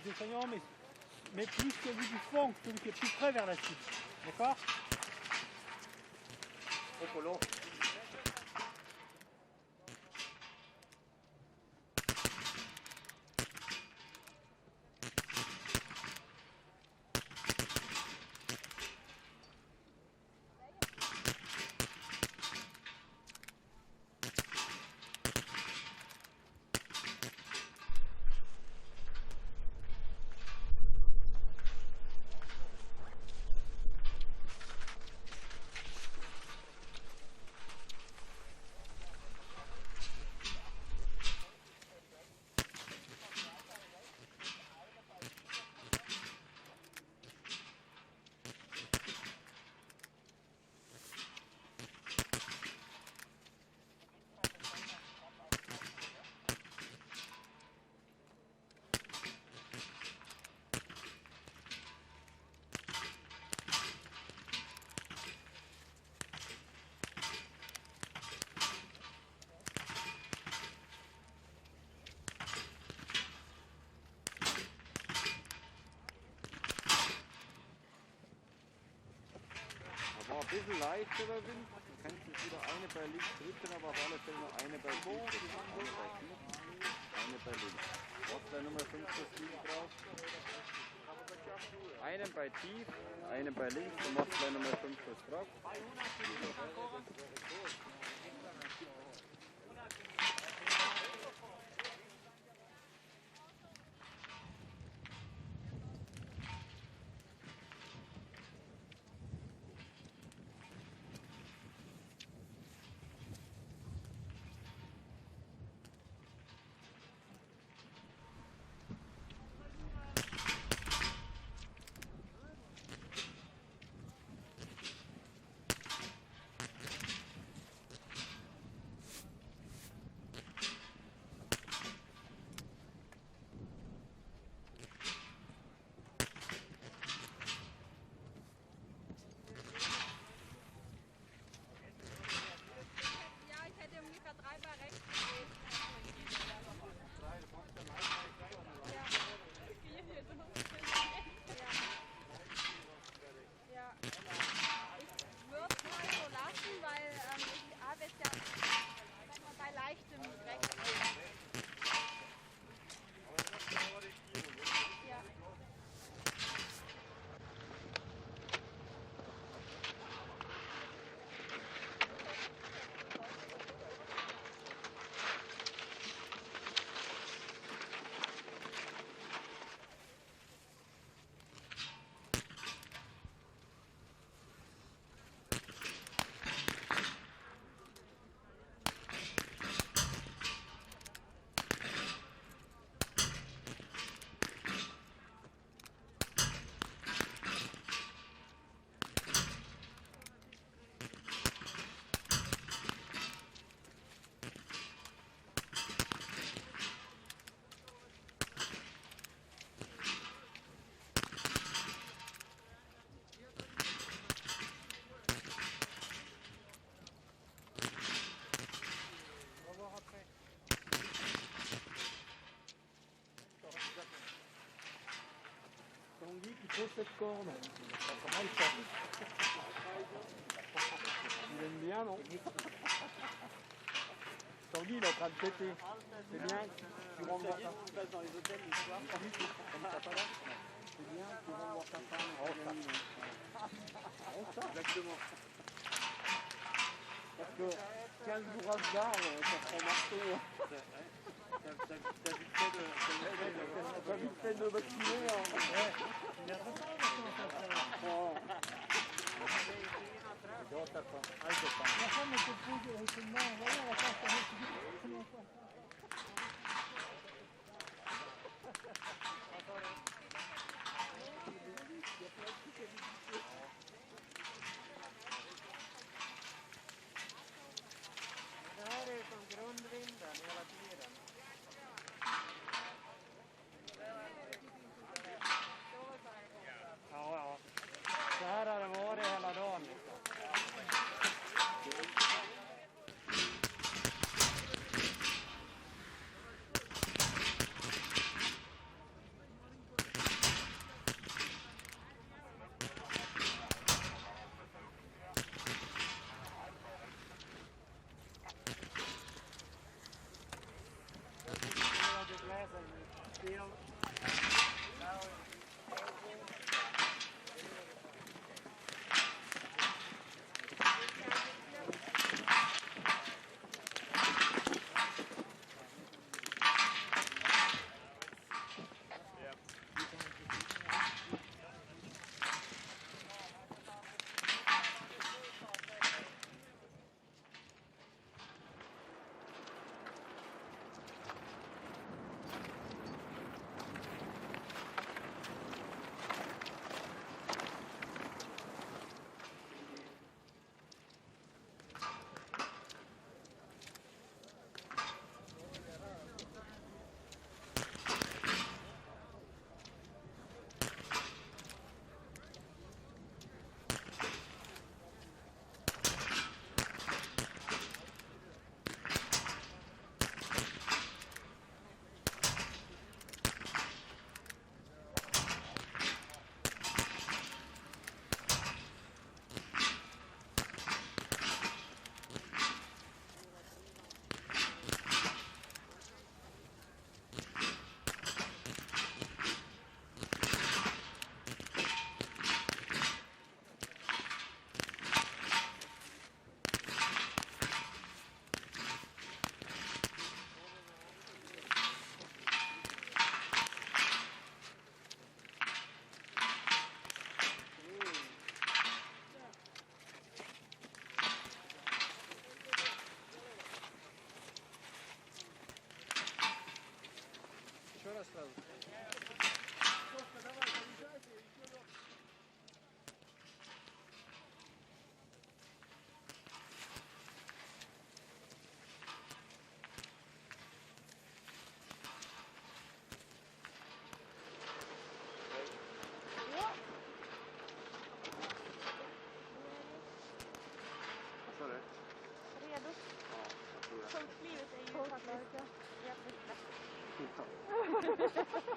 les enseignants, mais plus celui du fond, celui qui est plus près vers la suite. D'accord? Trop long. War ein bisschen leichter der Wind. Du kannst jetzt wieder eine bei links drücken, aber auf alle Fälle noch eine bei tief. Eine bei links. Was da Nummer 5 das Liegen drauf? Einen bei tief, einen bei links, du machst gleich Nummer 5 das drauf. Tanguy qui pose cette corde. Ça commence ça. Il aime bien, non? Tanguy, il est en train de péter. C'est bien, tu rentres voir ta femme. Dans les hôtels le soir. Comme ça, pas là. C'est bien, tu rentres voir ta femme. Exactement. Parce que 15 jours à ce bar, ça prend marteau. T'as vite fait de vacciner. La femme te pose autrement, voilà, la femme det här är som grundvinden hela tiden. Ja. Så här har det varit hela dagen.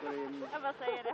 drin. Ja, vad säger du?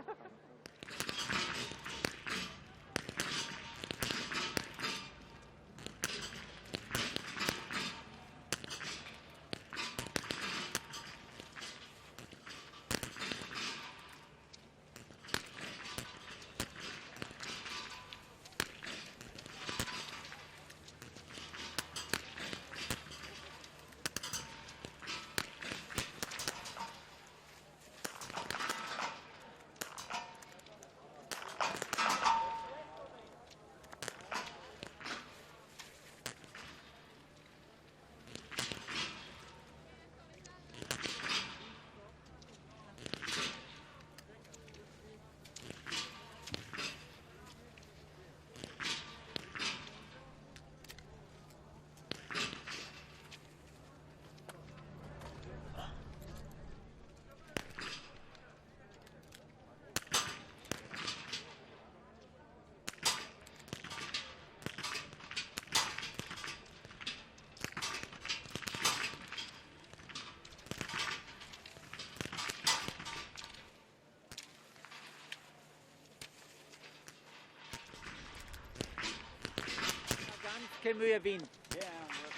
Ganske mye vind.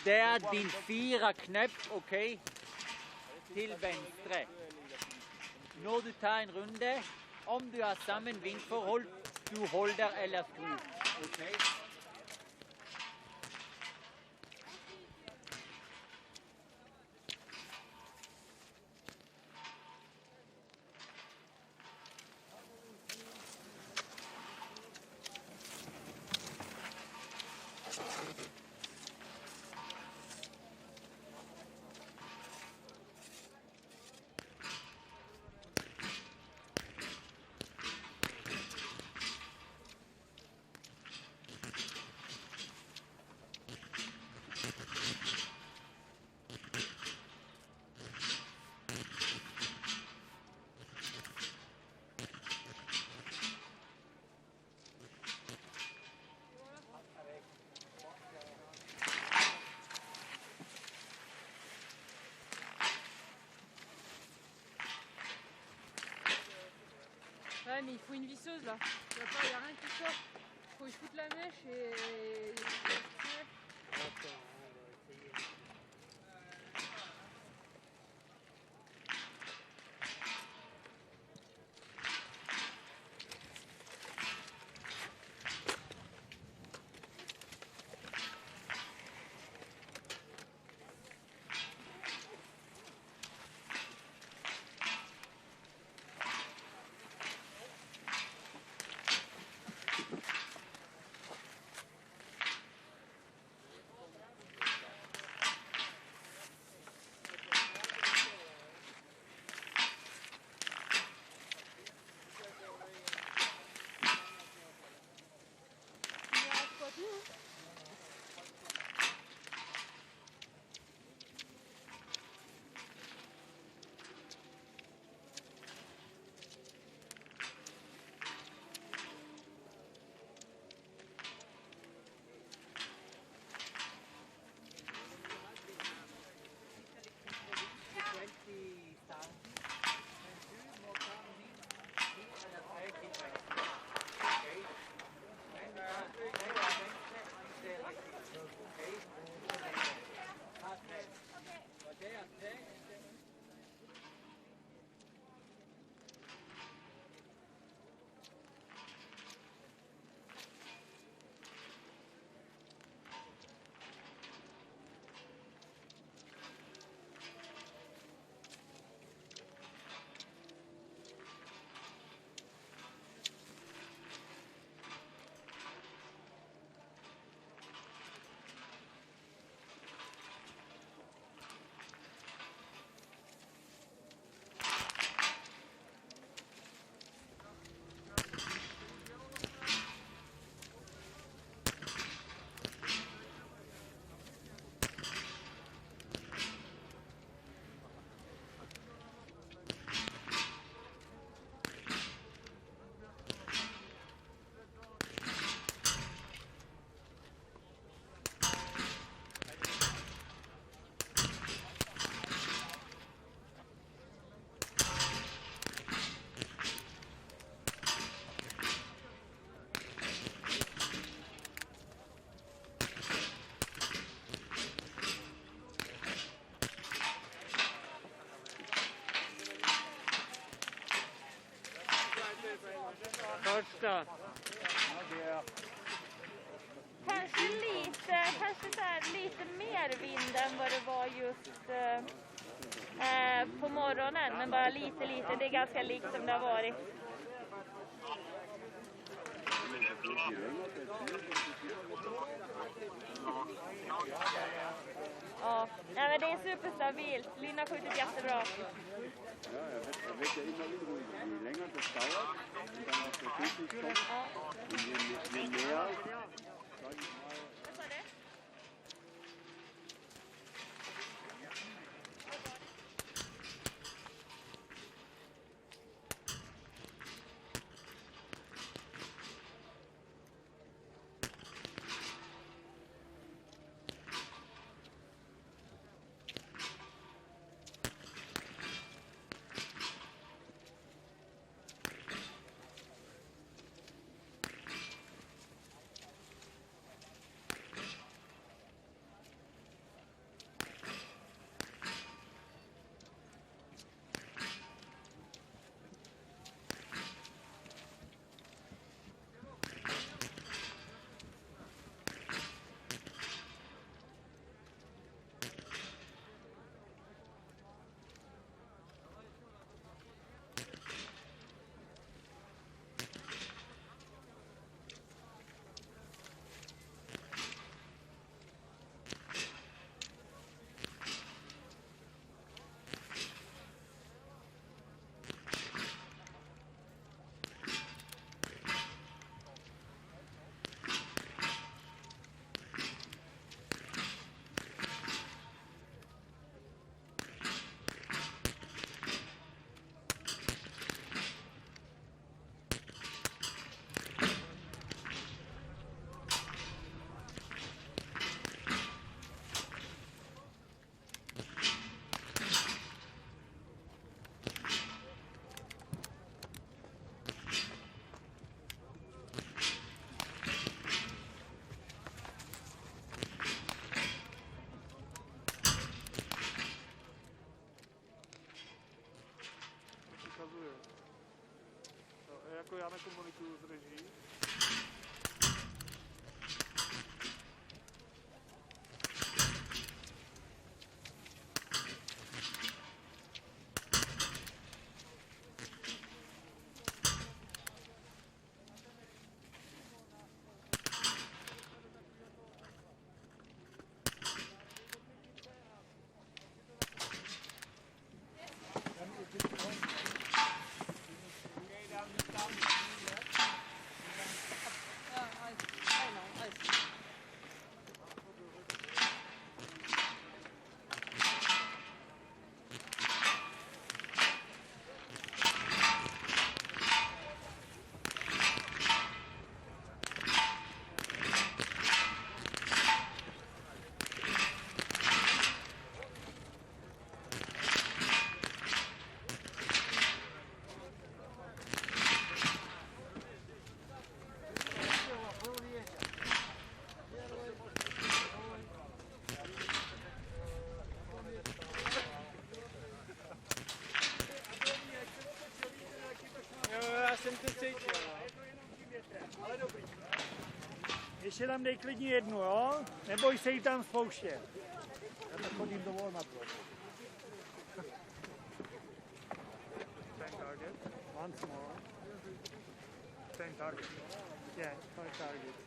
Det er din 4 knep, ok, til venstre. Når du tar en runde, om du har samme vindforhold, du holder eller skrur. Okay? Ouais, mais il faut une visseuse là. Il n'y a rien qui sort. Faut que je foute la mèche et. då? Kanske så här, lite mer vind än vad det var just på morgonen, men bara lite. Det är ganska likt som det har varit. Ja, nej, men det är superstabilt. Linn har skjutit jättebra. Ja, jag vet ja immer wieder, je länger das dauert und dann auf der Technik kommt, je mehr, sag ich mal. Vad sa du? Jako já nekomunikuju s režií. Jsem to cítil. Ale dobrý. Ještě tam dej klidně jednu, jo? Neboj se jí tam spouštět. Já tak chodím do volnatu. Same target. Once more. Same target. Yeah, 5 targets.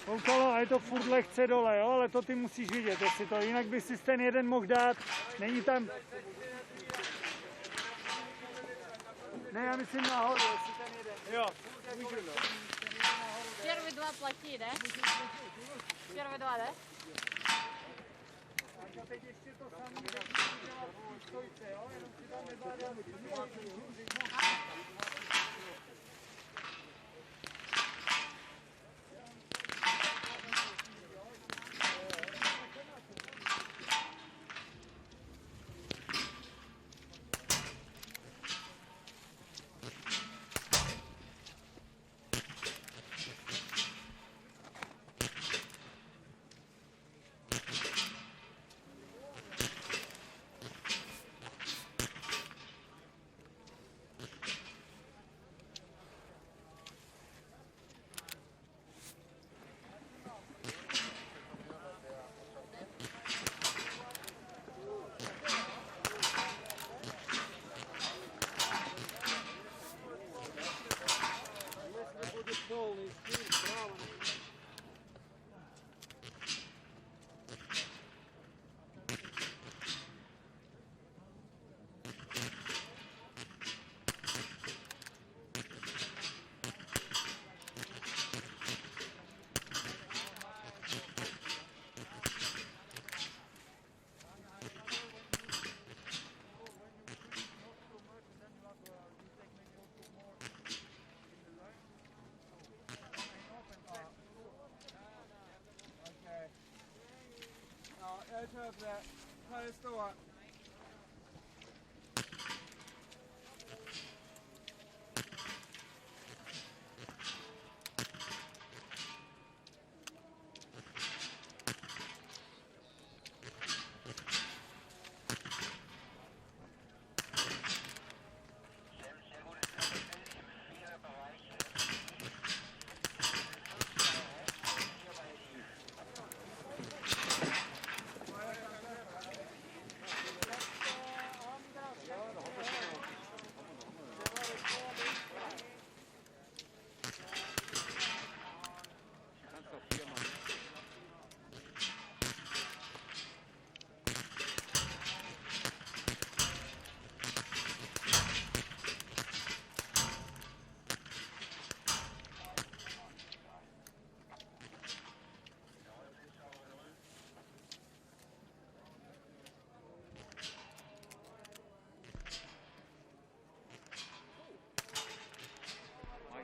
Koukalo, a je to furt lehce dole, jo? Ale to ty musíš vidět, jestli to, jinak by si ten jeden mohl dát, není tam... Ne, já myslím nahoru, jestli ten jeden. Jo, můžu, no. Первые два плохие, да? Первые два, да? A teď ještě to samé, můžeš dělat v stojce, jo? Jenom si tam nezvládám.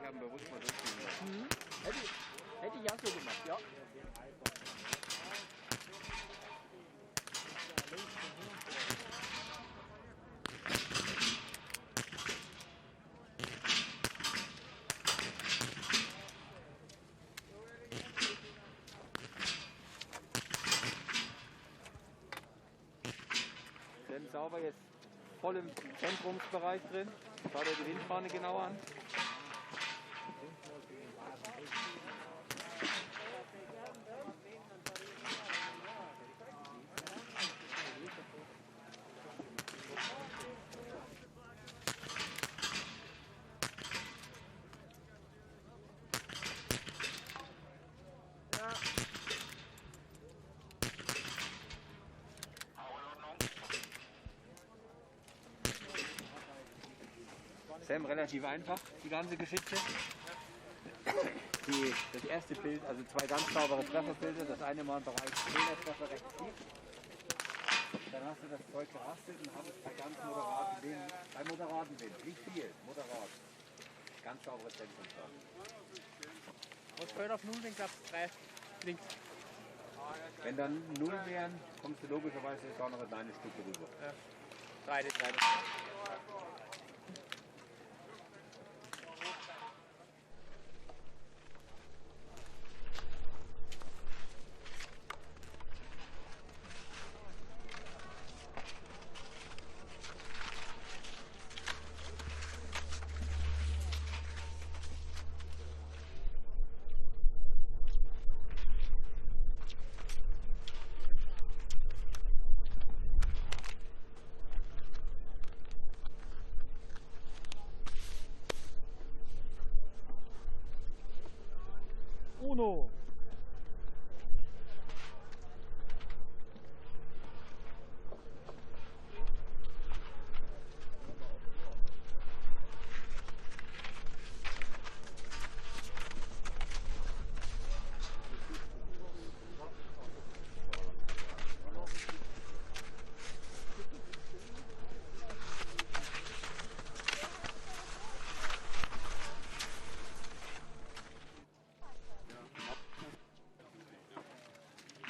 Ich habe bewusst mal durchgehen. Hätte ich auch so gemacht, ja. Denn sauber jetzt voll im Zentrumsbereich drin. Schau dir die Windfahne genau an. Sam, relativ einfach, die ganze Geschichte. Das erste Bild, also zwei ganz saubere Trefferbilder, das eine mal im Bereich Treffer rechts tief. Dann hast du das Zeug gerastet und hast es bei ganz moderaten Wind, bei moderaten Wind, nicht viel, moderat. Ganz saubere Zentrumsfahrt. Was fällt auf 0, dann gab es 3 links. Wenn dann 0 wären, kommst du logischerweise jetzt auch noch ein kleines Stück rüber. Ja. 3. Uno.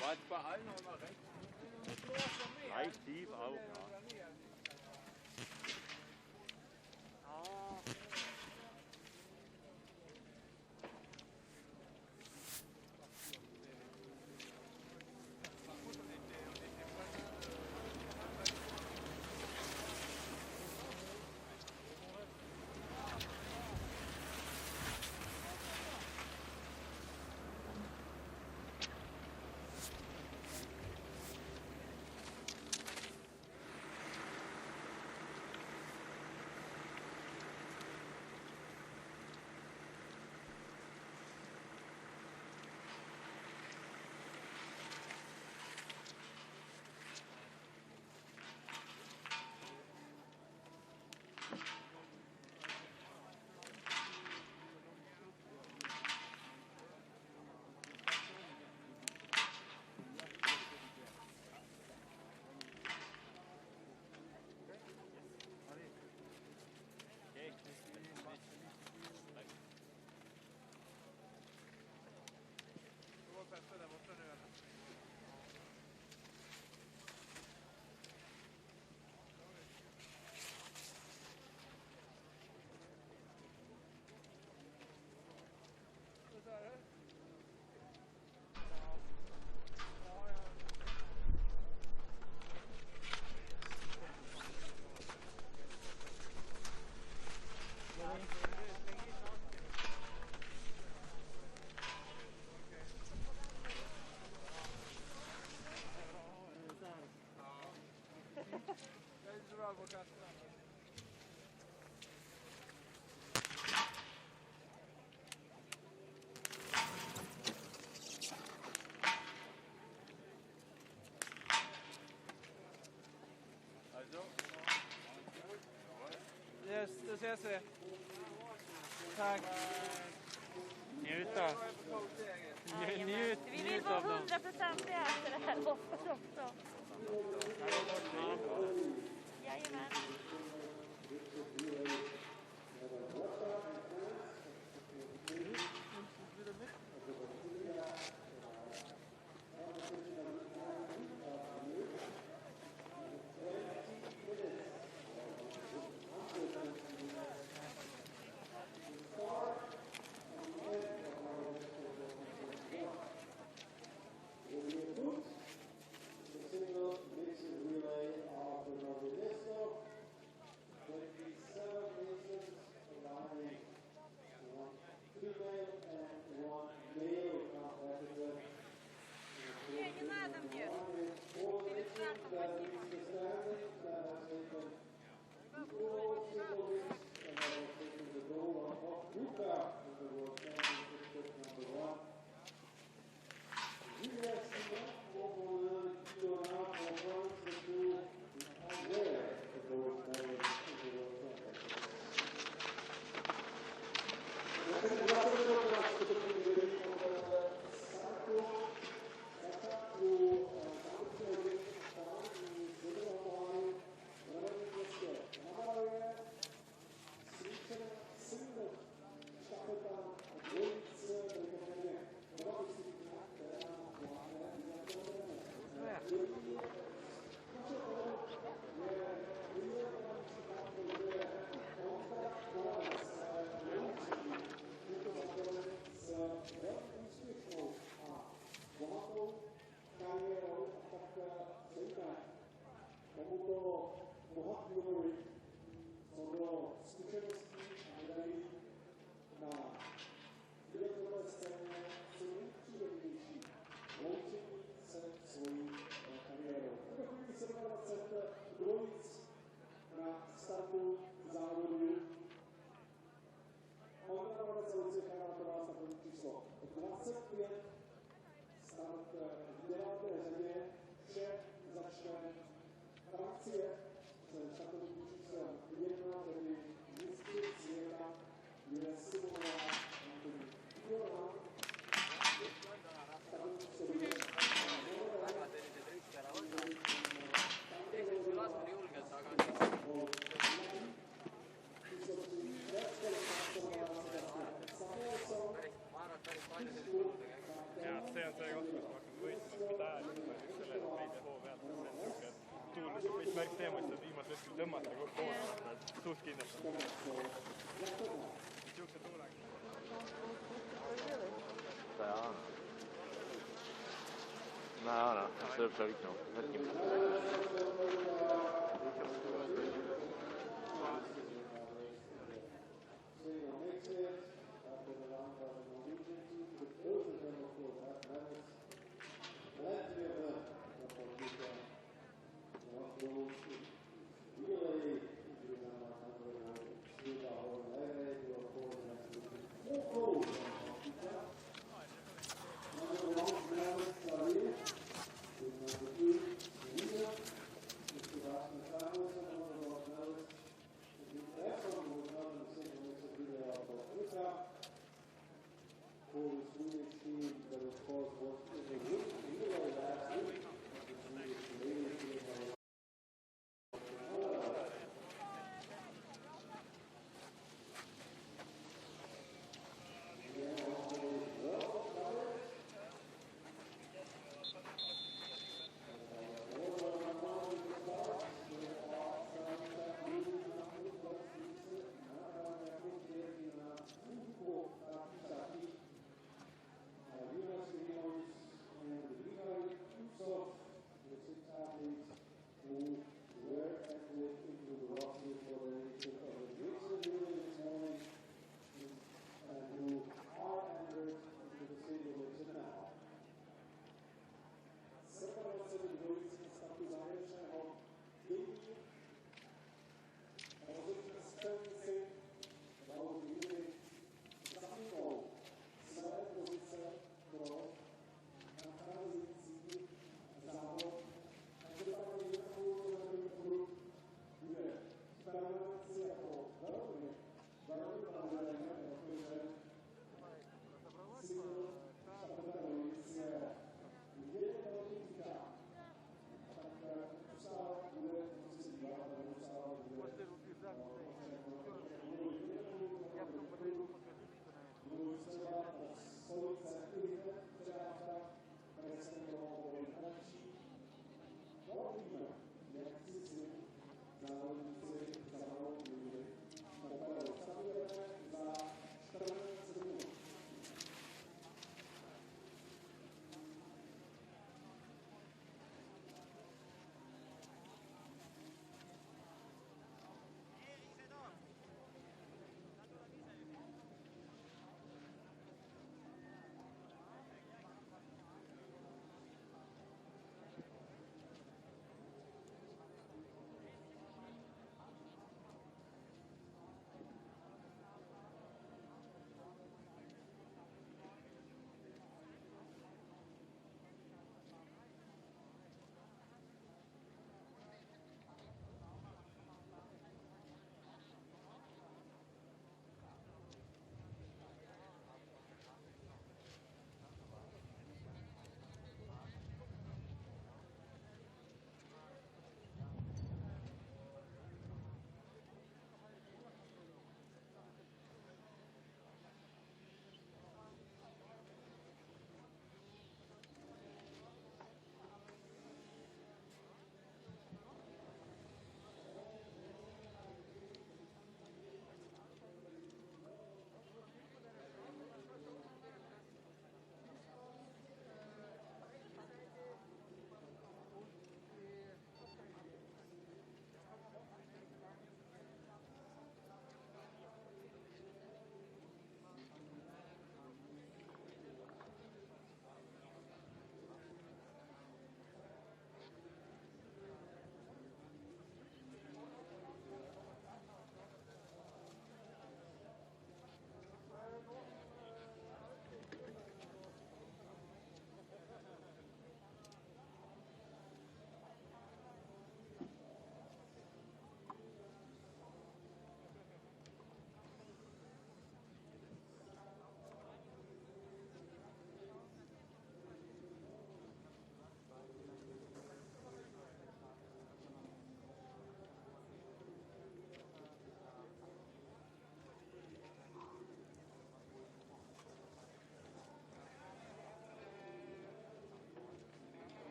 War jetzt bei allen noch mal rechts? Leicht tief auch, ja. Yes, då ses vi. Tack. Njut då. Njut Vi vill av vara dem. 100% efter det här loppet också. Jajamän. No, já se dobře líknu. For the Swedish team that of course was in the really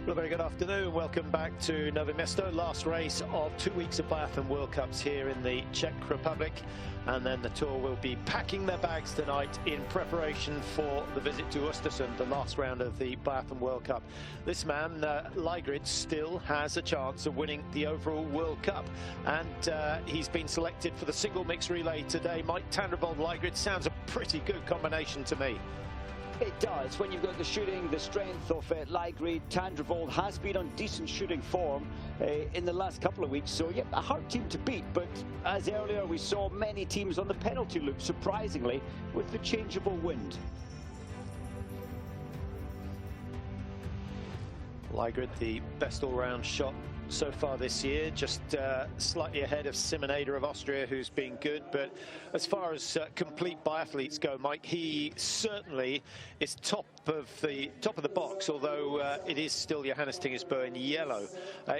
Well, a very good afternoon. Welcome back to Nové Město. Last race of 2 weeks of Biathlon World Cups here in the Czech Republic. And then the Tour will be packing their bags tonight in preparation for the visit to Östersund, the last round of the Biathlon World Cup. This man, Ligrid, still has a chance of winning the overall World Cup. And he's been selected for the single mixed relay today. Mike Tandrevold, Ligrid sounds a pretty good combination to me. It does. When you've got the shooting, the strength of Ligrid, Tandrevold has been on decent shooting form in the last couple of weeks. So, yeah, a hard team to beat. But as earlier, we saw many teams on the penalty loop, surprisingly, with the changeable wind. Ligrid, the best all-round shot so far this year, just slightly ahead of Simonader of Austria, who's been good. But as far as complete biathletes go, Mike, he certainly is top of the box, although it is still Johannes Tingesbø in yellow.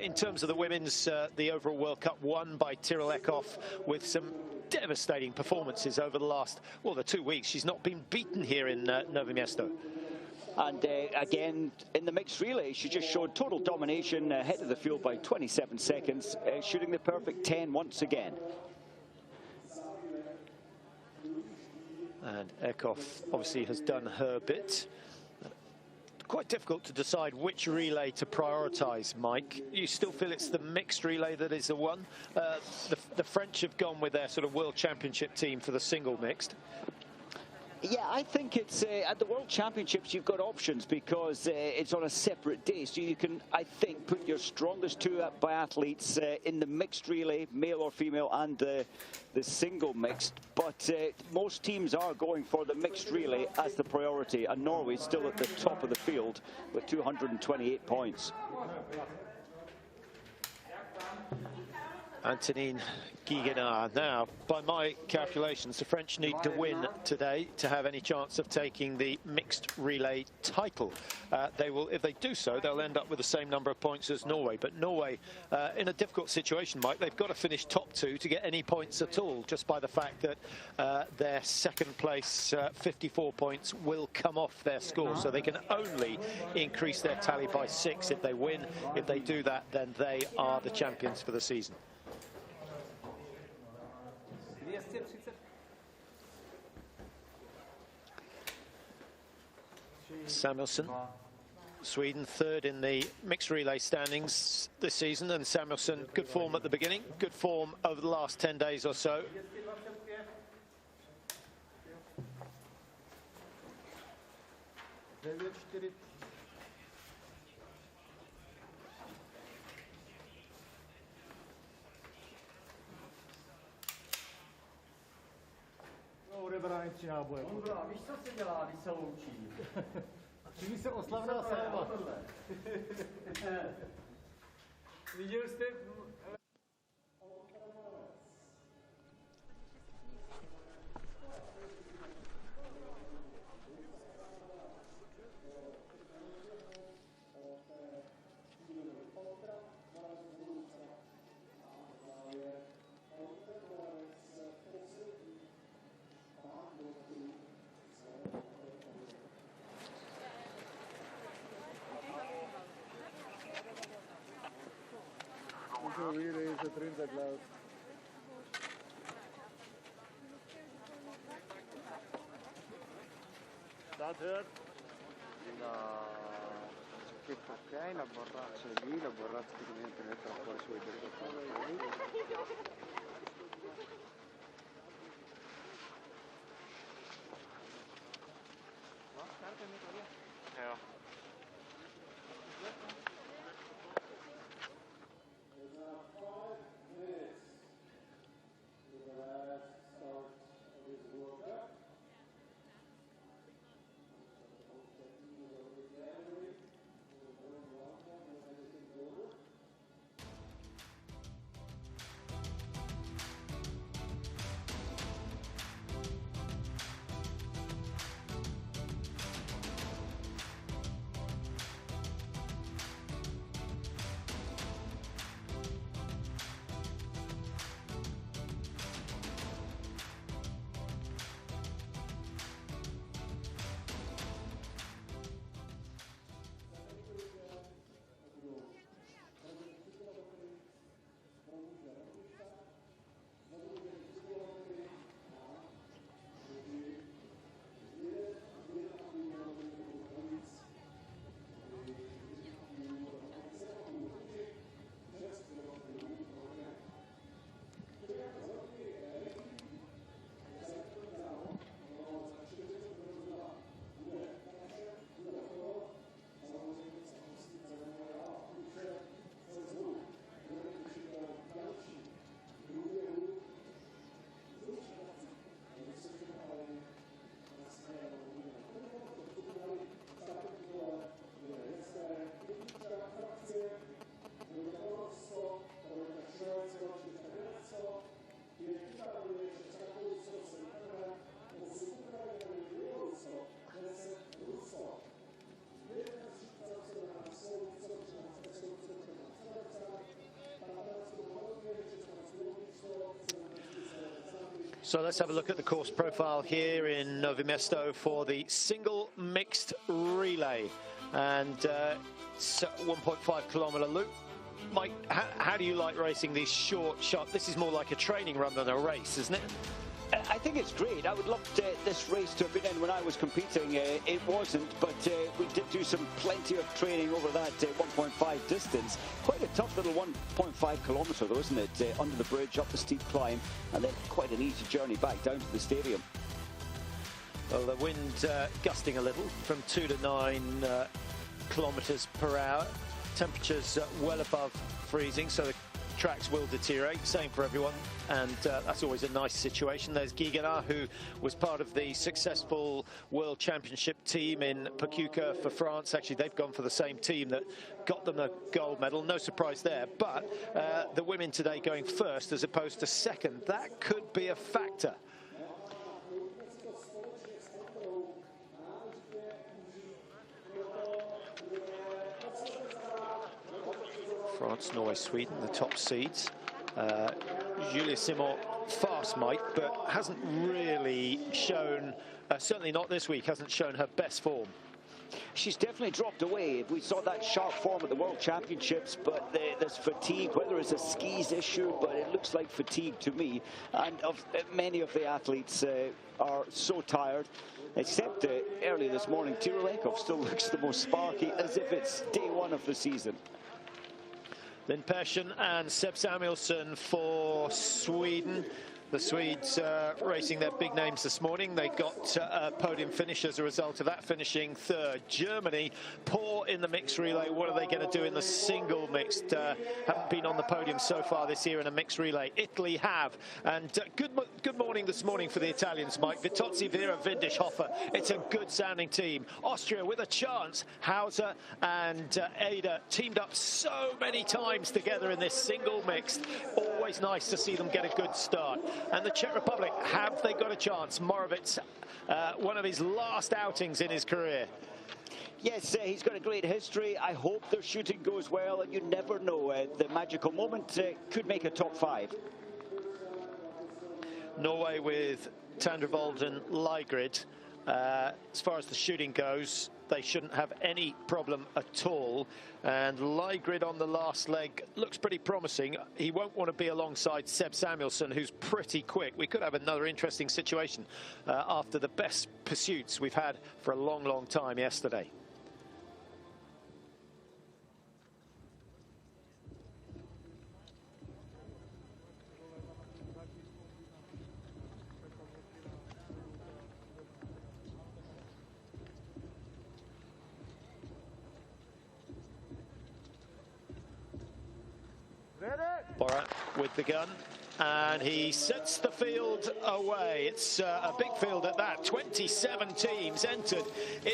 In terms of the women's, the overall World Cup won by Tyrell Eckhoff with some devastating performances over the last, well, the 2 weeks. She's not been beaten here in Nové Město. And again, in the mixed relay, she just showed total domination ahead of the field by 27 seconds, shooting the perfect 10 once again. And Eckhoff obviously has done her bit. Quite difficult to decide which relay to prioritise, Mike. You still feel it's the mixed relay that is the one? The French have gone with their sort of World Championship team for the single mixed. Yeah, I think it's at the World Championships you've got options because it's on a separate day, so you can, I think, put your strongest two biathletes in the mixed relay, male or female, and the single mixed. But most teams are going for the mixed relay as the priority, and Norway's still at the top of the field with 228 points. Antonine Guigenard. Now, by my calculations, the French need to win today to have any chance of taking the mixed relay title. They will, if they do so, they'll end up with the same number of points as Norway. But Norway, in a difficult situation, Mike, they've got to finish top two to get any points at all, just by the fact that their second place, 54 points, will come off their score. So they can only increase their tally by 6 if they win. If they do that, then they are the champions for the season. Samuelsson, Sweden, third in the mixed relay standings this season, and Samuelsson, good form at the beginning, good form over the last 10 days or so. Odebrání 3 náboje. Víš, co se dělá, když se loučí? Činí se oslavná salva. Viděl jste? Dat hört. Ok, la borraccia è lì, la borraccia che deve mettere fuori sui Ja. So let's have a look at the course profile here in Nové Město for the single mixed relay. And it's a 1.5 kilometer loop. Mike, how do you like racing these short, sharp? This is more like a training run than a race, isn't it? I think it's great. I would love this race to have been in when I was competing. It wasn't, but we did do plenty of training over that 1.5 distance. Quite a tough little 1.5 kilometre though, isn't it? Under the bridge, up the steep climb, and then quite an easy journey back down to the stadium. Well, the wind gusting a little from 2 to 9 kilometres per hour. Temperatures well above freezing, so the tracks will deteriorate. Same for everyone, and that's always a nice situation. There's Guiganard, who was part of the successful World Championship team in Pachuca for France. Actually, they've gone for the same team that got them a gold medal. No surprise there. But the women today going first as opposed to second, that could be a factor. France, Norway, Sweden, the top seeds. Julia Simon, fast, Mike, but hasn't really shown, certainly not this week, hasn't shown her best form. She's definitely dropped away. We saw that sharp form at the World Championships, but there's fatigue, whether it's a skis issue, but it looks like fatigue to me. And many of the athletes are so tired, except early this morning, Tirolekov still looks the most sparky, as if it's day one of the season. Lynn Persson and Seb Samuelsson for Sweden. The Swedes racing their big names this morning. They got a podium finish as a result of that, finishing third. Germany, poor in the mixed relay. What are they going to do in the single mixed? Haven't been on the podium so far this year in a mixed relay. Italy have. And good morning this morning for the Italians, Mike. Vitozzi, Vera, Vindisch, Hoffer. It's a good sounding team. Austria with a chance. Hauser and Ada teamed up so many times together in this single mixed. Always nice to see them get a good start. And the Czech Republic, have they got a chance? Moravec, one of his last outings in his career. Yes, he's got a great history. I hope their shooting goes well, and you never know. The magical moment could make a top 5. Norway with Tandrevold and Lygrid. As far as the shooting goes, they shouldn't have any problem at all. And Lygrid on the last leg looks pretty promising. He won't want to be alongside Seb Samuelsson, who's pretty quick. We could have another interesting situation after the best pursuits we've had for a long, long time yesterday. Borat with the gun, and he sets the field away. It's a big field at that. 27 teams entered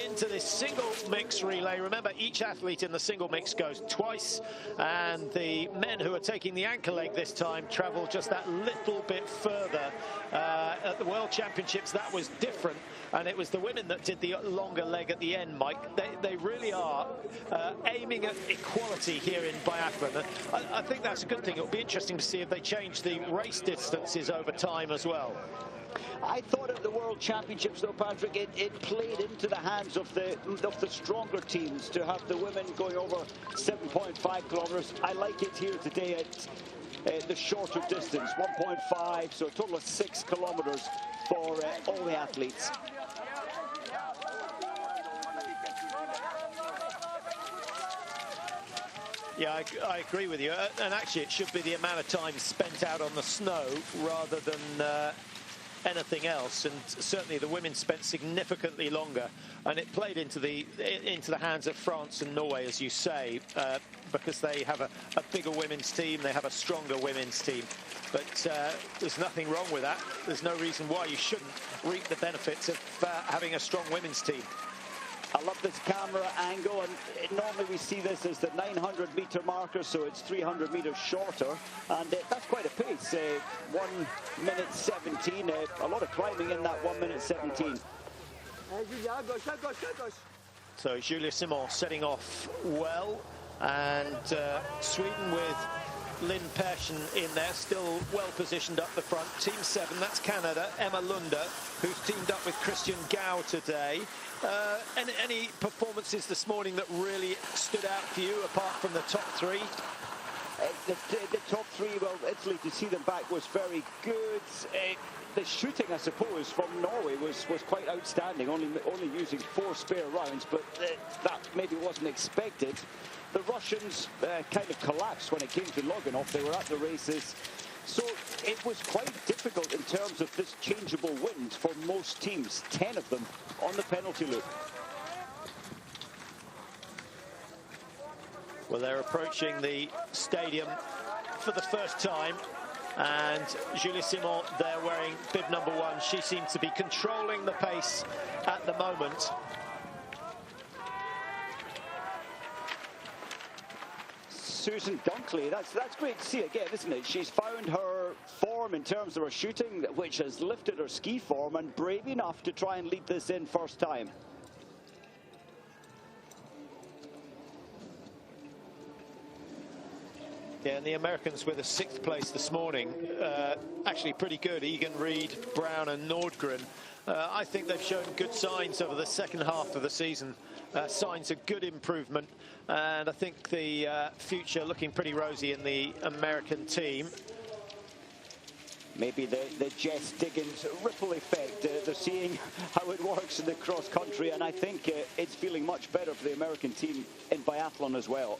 into this single mix relay. Remember, each athlete in the single mix goes twice, and the men who are taking the anchor leg this time travel just that little bit further. At the World Championships, that was different, and it was the women that did the longer leg at the end, Mike. They really are aiming at equality here in biathlon. I think that's a good thing. It'll be interesting to see if they change the race distances over time as well. I thought at the World Championships, though, Patrick, it played into the hands of the stronger teams to have the women going over 7.5 kilometres. I like it here today at the shorter distance, 1.5, so a total of 6 kilometres for all the athletes. Yeah, I agree with you. And actually, it should be the amount of time spent out on the snow rather than anything else. And certainly the women spent significantly longer. And it played into the hands of France and Norway, as you say, because they have a bigger women's team. They have a stronger women's team. But there's nothing wrong with that. There's no reason why you shouldn't reap the benefits of having a strong women's team. I love this camera angle, and normally we see this as the 900-meter marker, so it's 300 meters shorter, and that's quite a pace. 1 minute 17, a lot of climbing in that 1 minute 17. So Julia Simon setting off well, and Sweden with Lynn Persson in there, still well positioned up the front. Team 7, that's Canada, Emma Lunder, who's teamed up with Christian Gau today. Any performances this morning that really stood out for you, apart from the top 3? The top 3, well, Italy, to see them back was very good. The shooting, I suppose, from Norway was quite outstanding, only using 4 spare rounds, but that maybe wasn't expected. The Russians kind of collapsed when it came to Loganov. They were at the races. So it was quite difficult in terms of this changeable wind for most teams, 10 of them on the penalty loop. Well, they're approaching the stadium for the first time. And Julie Simon there wearing bib number 1. She seems to be controlling the pace at the moment. Susan Dunkley, that's great to see again, isn't it? She's found her form in terms of her shooting, which has lifted her ski form, and brave enough to try and lead this in first time. Yeah, and the Americans with a 6th place this morning, actually pretty good. Egan, Reed, Brown and Nordgren. I think they've shown good signs over the second half of the season, signs of good improvement, and I think the future looking pretty rosy in the American team. Maybe the Jess Diggins ripple effect, they're seeing how it works in the cross country, and I think it's feeling much better for the American team in biathlon as well.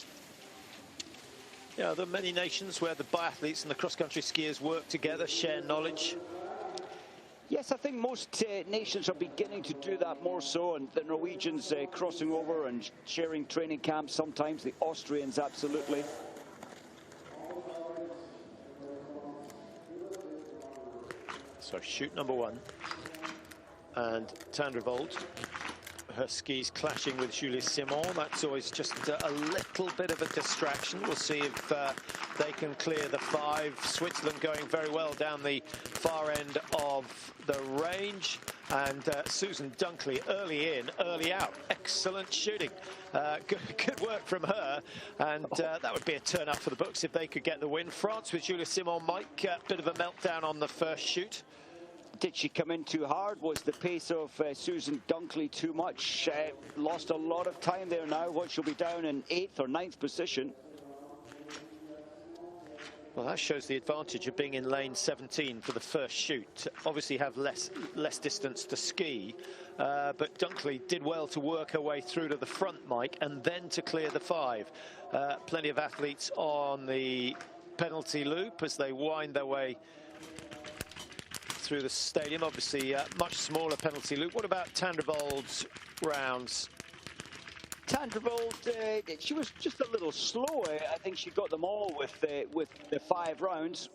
Yeah, there are many nations where the biathletes and the cross-country skiers work together, share knowledge. Yes, I think most nations are beginning to do that more so, and the Norwegians crossing over and sharing training camps sometimes, the Austrians absolutely. So shoot number 1. And Tandrevold, her skis clashing with Julie Simon. That's always just a little bit of a distraction. We'll see if they can clear the 5. Switzerland going very well down the far end of the range. And Susan Dunkley, early in, early out. Excellent shooting. Good work from her. And that would be a turn up for the books if they could get the win. France with Julie Simon, Mike, a bit of a meltdown on the first shoot. Did she come in too hard? Was the pace of Susan Dunkley too much? Lost a lot of time there now. What, she'll be down in 8th or 9th position. Well, that shows the advantage of being in lane 17 for the first shoot. Obviously have less distance to ski, but Dunkley did well to work her way through to the front, Mike, and then to clear the 5. Plenty of athletes on the penalty loop as they wind their way through the stadium. Obviously much smaller penalty loop. What about Tandrevold's rounds? Tandrevold, she was just a little slow. I think she got them all with the 5 rounds.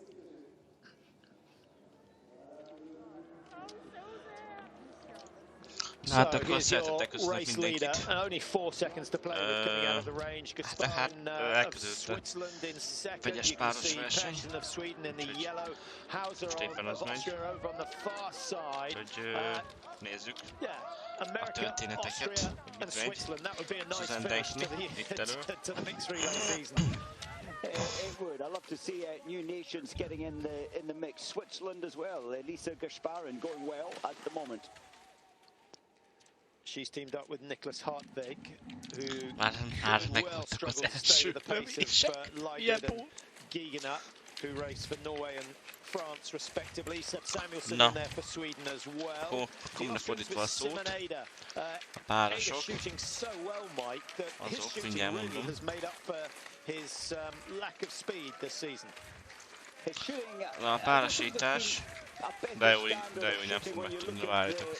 Hát So akkor here's your szeretettel köszönök race leader, mindenkit. and only 4 seconds to play coming out of the range. Gasparian of Switzerland in second. Vegyes You can páros see verseny. Persson of Sweden in the yellow. Hauser Most éppen of az megy. Austria over on the far side. Úgyhogy nézzük Yeah, America, történeteket, Austria hogy and mit megy. Switzerland. That would be a nice Susan finish to Dunkley itt elő. to the mixed relay season. It would. I love to see new nations getting in the mix. Switzerland as well. Lisa Gasparian going well at the moment. She's teamed up with Nicholas Hartvig, who Már well megvoltak az struggled to stay első with the pace of lövések. Leiden and Giegena, who raced for Norway and France respectively. Seb Samuelson Na. in there for Sweden as well. Akkor innen fordítva a szót. Simon Ada. A Ada párosok, shooting so well, Mike, that his azok, shooting mindjárt really mondom. has made up for his lack of speed this season. a párosítás, de jó, nem fog megtudni, várjátok.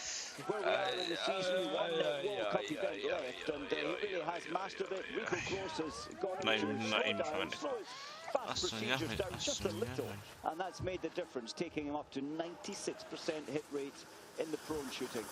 Már én most mennék. Azt mondja, hogy and that's made the difference, taking him up to 96% hit rate in the prone shooting.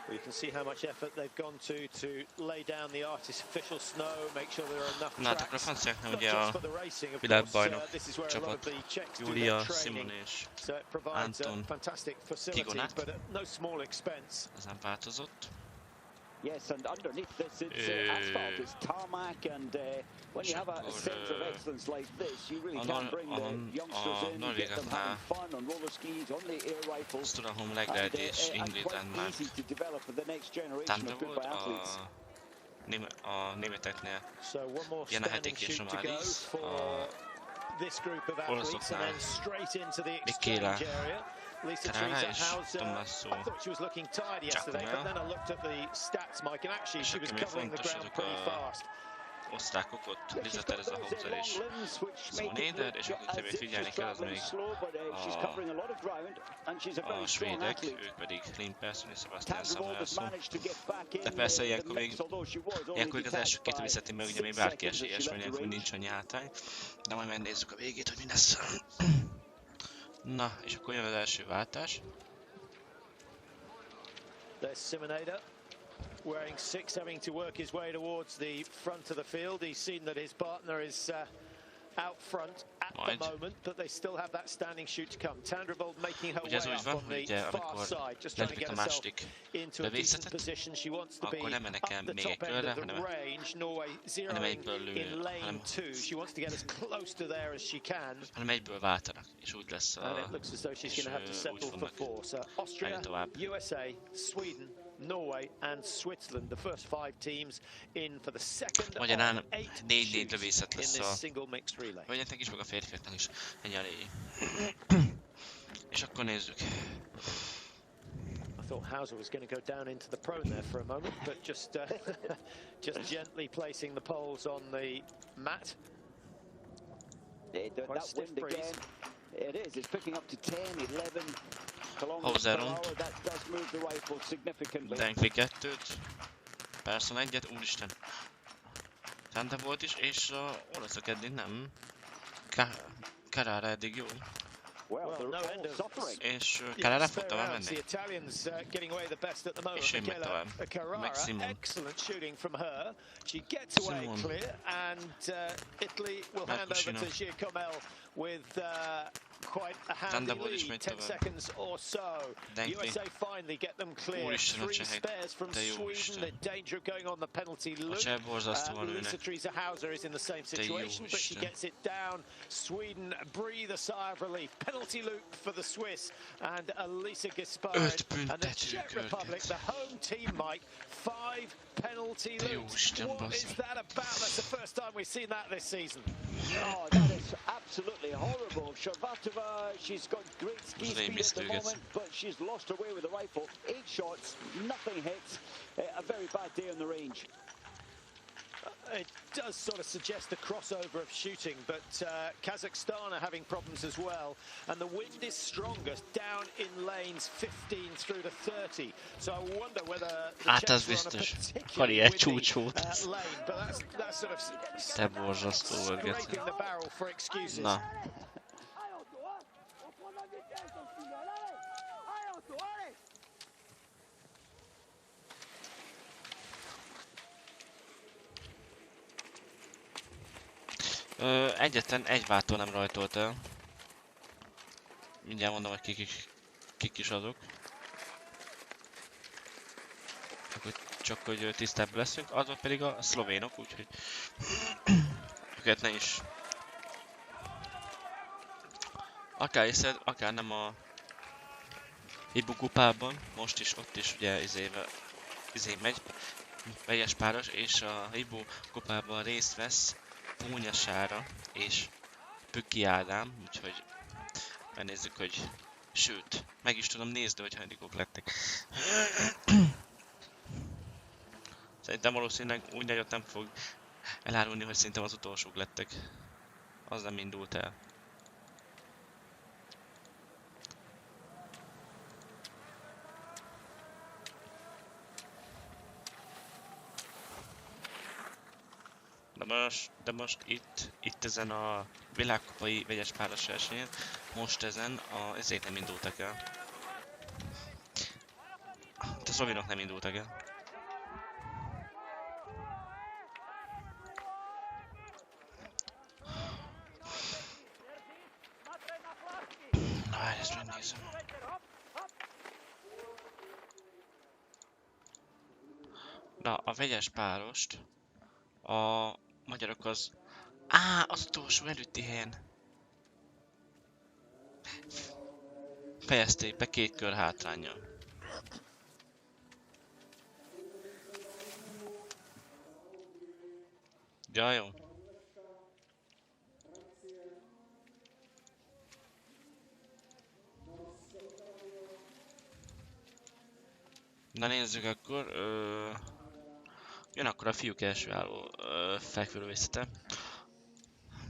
Well, you can see how much effort they've gone to lay down the artificial snow, make sure there are enough Na hát akkor a tracks. franciáknak Not ugye just a for the racing, of világbajnok course, this is where a lot of csapat, the Czechs do Julia, their Simon training. és So it provides a Anton fantastic facility, Tigonát. but at no small expense. Ez nem változott. Yes, and underneath this it's asphalt, it's tarmac, and when you have a centre of excellence like this, you really can bring the youngsters in, get them having fun on roller skis, on the air rifles, and quite easy to develop for the next generation of good biathletes. So one more standing shoot to go for this group of athletes, and then straight into the exchange area. Lisa Hauser, I thought she was looking tired yesterday, but then I looked at the stats, Mike, and actually she was covering the ground pretty fast. Osztrákok ott Liza a Hauser is Szonéder, és akkor még figyelni kell, az még a svédek, ők pedig Lynn Persson és Sebastian Samuelsson. De persze ilyenkor az első két viszeti, mert ugye még bárki esélyes, mert ilyenkor nincs annyi hátány. De majd megnézzük a végét, hogy mi lesz. Na, és akkor jön az első váltás. Wearing 6, having to work his way towards the front of the field. He's seen that his partner is out front at the moment, but they still have that standing shoot to come. Tandrevold making her way up on the far side, just trying to get herself into a decent position. She wants to be up the top end of the range. Norway zeroing in lane 2. She wants to get as close to there as she can. And it looks as though she's going to have to settle for 4. So Austria, USA, Sweden, Norway and Switzerland, the first 5 teams in for the second of 8 shoots in this single mixed relay. Vegyetek is meg a férfiaknak is, ennyi a lényeg. És akkor nézzük. I thought Hauser was going to go down into the prone there for a moment, but just gently placing the poles on the mat. That wind again, it is, it's picking up to 10, 11 Hauseron. Denkli 2-t. Persson 1-et, úristen. Tante volt is, és olaszok eddig nem. Carrara eddig jó. És Carrara fog tovább menni. És én megy tovább. Meg Simon. Quite a handy lead, 10 seconds or so. USA finally get them clear. 3 spares from Sweden, the danger of going on the penalty loop. Lisa Hauser is in the same situation, but she gets it down. Sweden breathe a sigh of relief. Penalty loop for the Swiss and Elisa Gaspard. And the Czech Republic, the home team, Mike, 5 penalty loops. What is that about? That's the first time we've seen that this season. Oh, that is absolutely horrible. Sharbatova, she's got great ski speed at the moment, but she's lost her way with the rifle. 8 shots, nothing hits. A very bad day on the range. It does sort of suggest a crossover of shooting, but Kazakhstan are having problems as well, and the wind is strongest down in lanes 15 through to 30. So I wonder whether the Czechs are on a particularly windy lane, but that's sort of scraping the barrel for excuses. Na. Egyetlen egy váltó nem rajtolt el. Mindjárt mondom, hogy kik is azok. Csak hogy tisztább leszünk, azok pedig a szlovénok, úgyhogy őket ne is. Akár hiszed, akár nem a Ibu kupában, most is ott is ugye izé megy, vegyes páros, és a Ibu kupában részt vesz Púnya Sára és Püki Ádám, úgyhogy megnézzük, hogy sőt, meg is tudom nézni, hogy hányadikok lettek. Szerintem valószínűleg úgy nagyot nem fog elárulni, hogy szerintem az utolsók lettek. Az nem indult el. De most itt ezen a világkupai vegyes páros versenyen, most ezen ezért nem indultak el. A szlovénok nem indultak el. Na, ezt megnézem. a vegyes párost a magyarok az... az utolsó előtti helyen. Fejezték be 2 kör hátránnyal. Ja, jó. Na nézzük akkor. Jön akkor a fiúk első álló fekvőrövészete.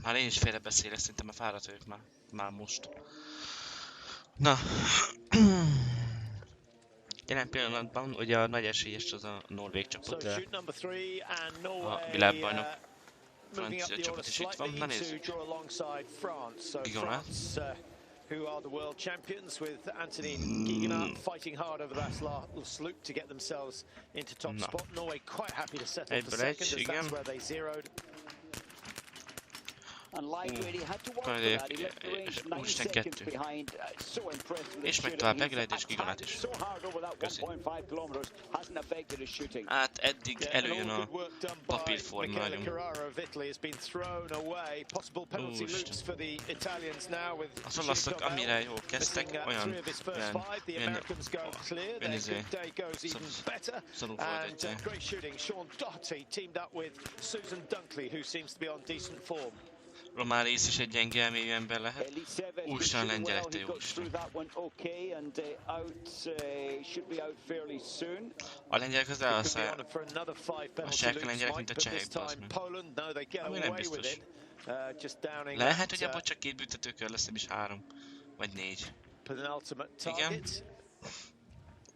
Már én is félrebeszélek, szerintem a fáradt vagyok már most. Na. Jelen pillanatban ugye a nagy esélyes az a norvég csapat, de a világbajnok francia csapat is itt van. Na nézzük. Gigonát. Who are the world champions, with Anthony Gigonat fighting hard over that last loop to get themselves into top spot. Norway quite happy to settle for second, as that's where they zeroed. And Ligrady had to work for that. He left the range 9 seconds behind. So impressive. És meg tovább Ligrady és Gigonát is. So hard over that 1.5 kilometers hasn't affected his shooting. Hát eddig előjön a papírforma nagyon. Az olaszok amire jól kezdtek, olyan szorú volt egy román rész is egy gyenge elmélyűember lehet. Úristen, lengyelekte jó Isten. A lengyelek az elszáll. A csehek lengyelek, mint a csehek, bazd meg. Ami nem biztos. Lehet, hogy abban csak 2 büntetőkör lesz, nem is 3. Vagy 4. Igen.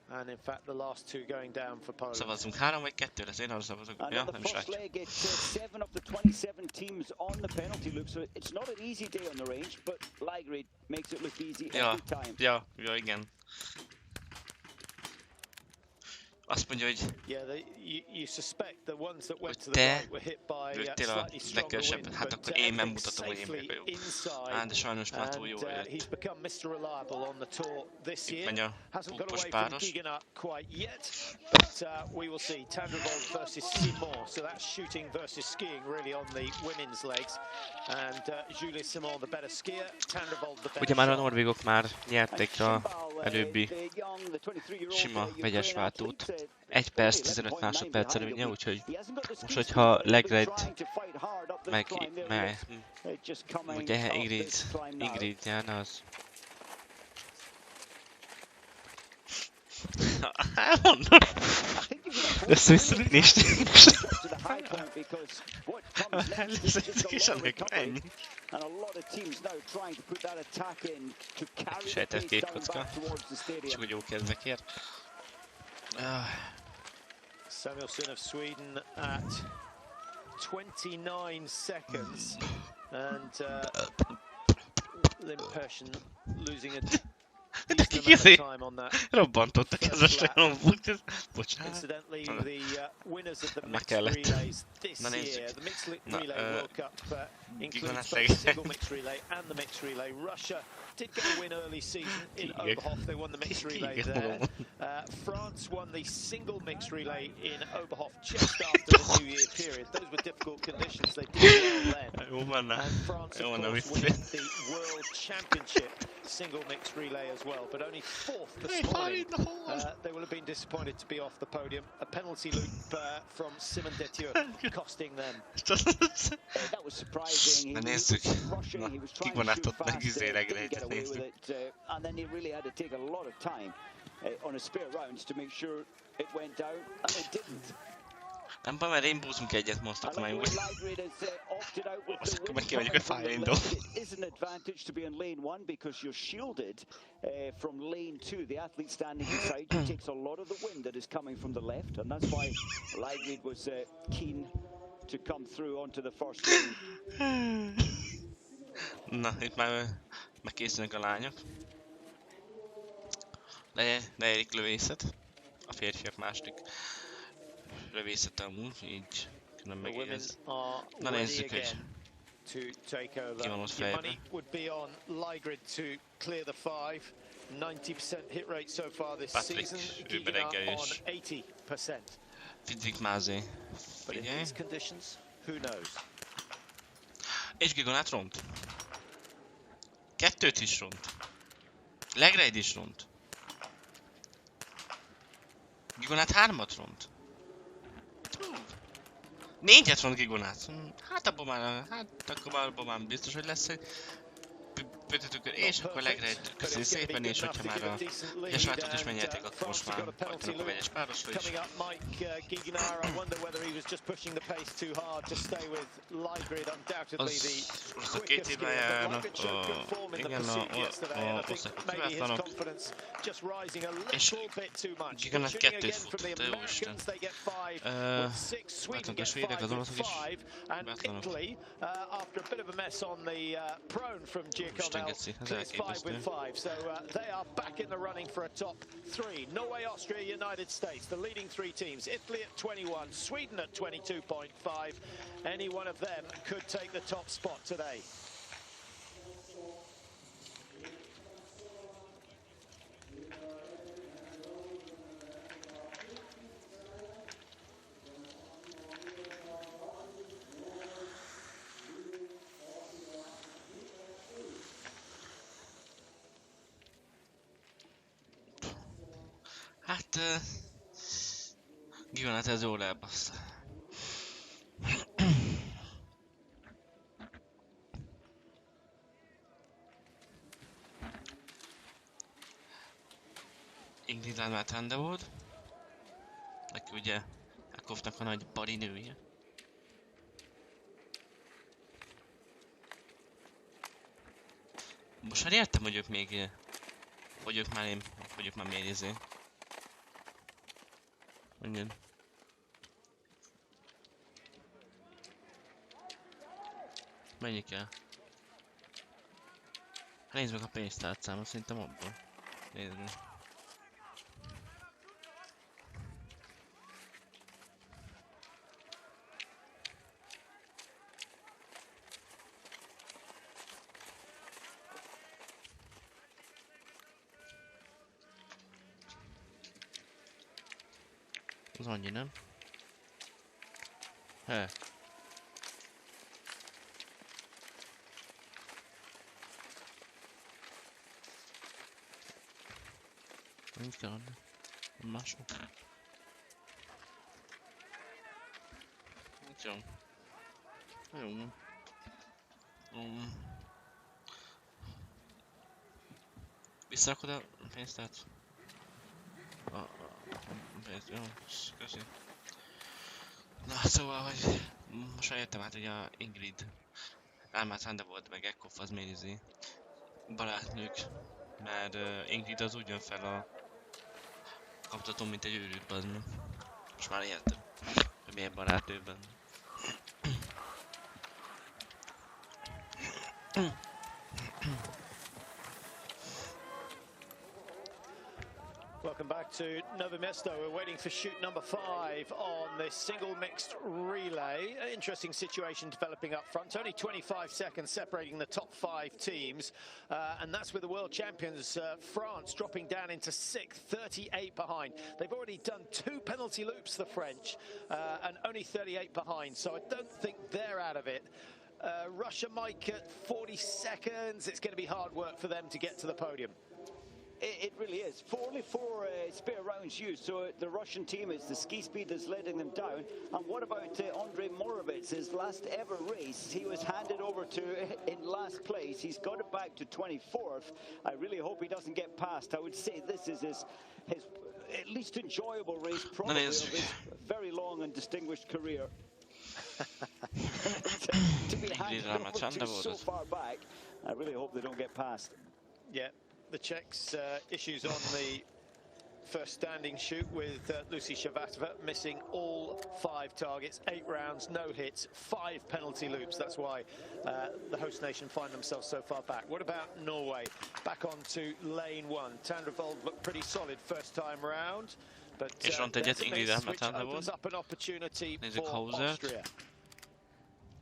And in fact, the last 2 going down for Poland. Szavazzunk 3 vagy 2 lesz, én arra szavazok. Ja, nem is látjuk. 7 of the 27 teams on the penalty loop, so it's not an easy day on the range, but Ligrade makes it look easy every time. Ja, igen. Azt mondja, hogy te lőttél a legkevesebb, hát akkor én nem mutatom, hogy én vagyok jó. De sajnos már túl jó jött. Itt megy a pumpos páros. Ugye már a norvégok már nyerték a előbbi sima vegyes váltót. 1 perc 15 másodperc előnye, úgyhogy most, hogyha Ligrade ugye Ingrid nyerne, az... Elmondom! Össze-vissza nézd! Ez ennek ennyi. Sejtett 2 kocka, csak hogy jó kedvek ér. Samuelsson of Sweden at 29 seconds, and Lim Persson losing a decent amount of time on that. Robbantottak ezzel bocsánat. Incidentally, the winners of the mixed relays this year, the mixed relay World Cup includes both the single mixed relay and the mixed relay. Russia did get a win early season in Oberhof. They won the mixed relay there. France won the single mixed relay in Oberhof just after the New Year period. Those were difficult conditions. They did well then. And France, of course, won the World Championship single mixed relay as well, but only 4th this morning. They will have been disappointed to be off the podium. A penalty loop from Simon Detieux costing them. That was surprising. He was rushing, he was trying to shoot fast, get away with it, and then he really had to take a lot of time on his spare rounds to make sure it went down, and it didn't. Nem baj, mert rainbowzunk egyet most, akkor már jó. Most akkor meg kell vegyük a Fire-Indom. It is an advantage to be in lane 1 because you're shielded from lane 2. The athlete standing beside you takes a lot of the wind that is coming from the left, and that's why Ligrade was keen to come through onto the first lane. Na, itt már megkészülnek a lányok. Leérik lövészet. A férfiak második lövészet amúgy, így külön megérez. Na nézzük, hogy ki van ott fejben. 90% hit rate so far this Patrick, season. ő bereggel is. 80%. Fizik Mázé. But in Figyelj. these conditions, who knows? És Gigonát ront. Kettőt is ront. Legreid is ront. Gigonát 3-at ront. 4-et ront Gigonát. Hát abban már biztos, hogy lesz egy büntetőkör, és akkor Legreid, köszönjük szépen, és hogyha már a vegyes váltót is megnyerték, akkor most már hagytanak a vegyes párosra is. Az a két hibájának, igen, a osztályok hibátlanok, és Gigonát 2-t futott, de jóisten. Váltanak a svédek, az oroszok is hibátlanok. Isten geci, ez elképesztő. So they are back in the running for a top 3. Norway, Austria, United States, the leading 3 teams. Italy at 21, Sweden at 22.5. Any one of them could take the top spot today. Hát... Gigonát ez jól elbassza. Ingrid már Trende volt. Aki ugye Jakovnak a nagy bari nője. Most már értem, hogy ők még... Hogy ők már miért izé. Igen. Mennyi kell? Hát nézd meg a pénztárcámat, szerintem abból. Nézd meg. Az annyi, nem? He. Nincs kell adni. Mások. Nincs jó. Jó. Visszarakod a pénztárt? Jó, köszi. Na, szóval, hogy most már jöttem át, hogy a Ingrid Álmát Rande volt, meg Ekkoff az miért izé barátnők, mert Ingrid az úgy jön fel a kaptatón, mint egy őrült, bazd meg. Most már értem, hogy miért barátnőben. Welcome back to Nové Město. We're waiting for chute number 5 on this single mixed relay. An interesting situation developing up front. Only 25 seconds separating the top 5 teams. And that's with the world champions, France, dropping down into 6th, 38 behind. They've already done 2 penalty loops, the French, and only 38 behind. So I don't think they're out of it. Russia might at 40 seconds. It's going to be hard work for them to get to the podium. It really is. Only 4 spare rounds used, so the Russian team, it's the ski speed that's letting them down. And what about Andrei Morovets, his last ever race? He was handed over to in last place. He's got it back to 24th. I really hope he doesn't get past. I would say this is his at least enjoyable race, probably of his very long and distinguished career. to be handed over to so far back, I really hope they don't get past. Yeah. The Czechs issues on the first standing shoot with Lucy Shavatova missing all 5 targets, 8 rounds, no hits, 5 penalty loops. That's why the host nation find themselves so far back. What about Norway? Back on to lane 1. Tandrevold looked pretty solid first time round, but és ront egyet Ingrid Álmát opens up an opportunity for Austria.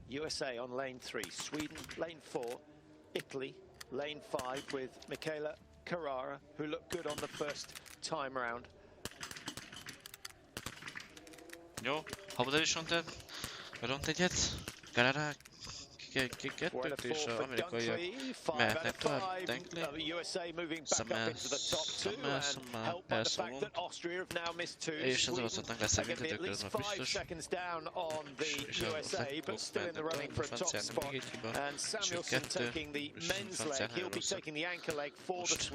USA on lane 3, Sweden lane 4, Italy lane 5 with Michaela Carrara, who looked good on the first time round. Jó, Hauser is ront egyet. Garara kettőt, és az amerikaiak mehetnek tovább. Dunkley, Sammel, persze mond. És az oroszoknak lesz egy büntetőkör, az már biztos. És az oroszok mennek tovább, a franciának még egy hiba, sőt kettő, és a franciák nagyon rosszak. Most.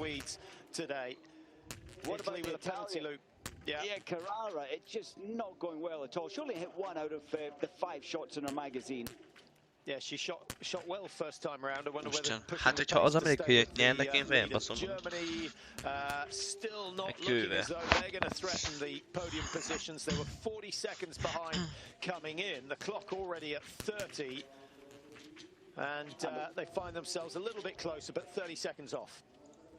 What about with a penalty, Luke? Yeah, Carrara, it's just not going well at all. She only hit 1 out of the 5 shots in her magazine. Yeah, she shot well first time around. I wonder whether hát, hogyha az amerikaiak nyernek, én fejembe baszom. Germany still not looking as though they're going to threaten the podium positions. They were 40 seconds behind coming in. The clock already at 30. And they find themselves a little bit closer, but 30 seconds off.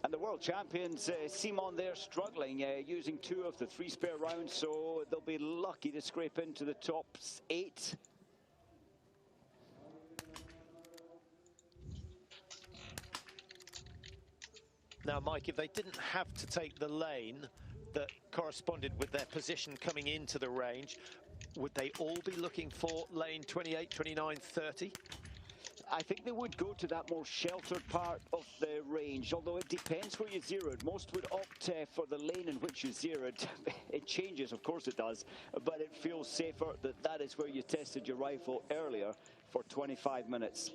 And the world champions seem on there struggling, using 2 of the 3 spare rounds, so they'll be lucky to scrape into the top 8. Now, Mike, if they didn't have to take the lane that corresponded with their position coming into the range, would they all be looking for lane 28, 29, 30? I think they would go to that more sheltered part of the range, although it depends where you zeroed. Most would opt for the lane in which you zeroed. It changes, of course it does, but it feels safer that that is where you tested your rifle earlier for 25 minutes.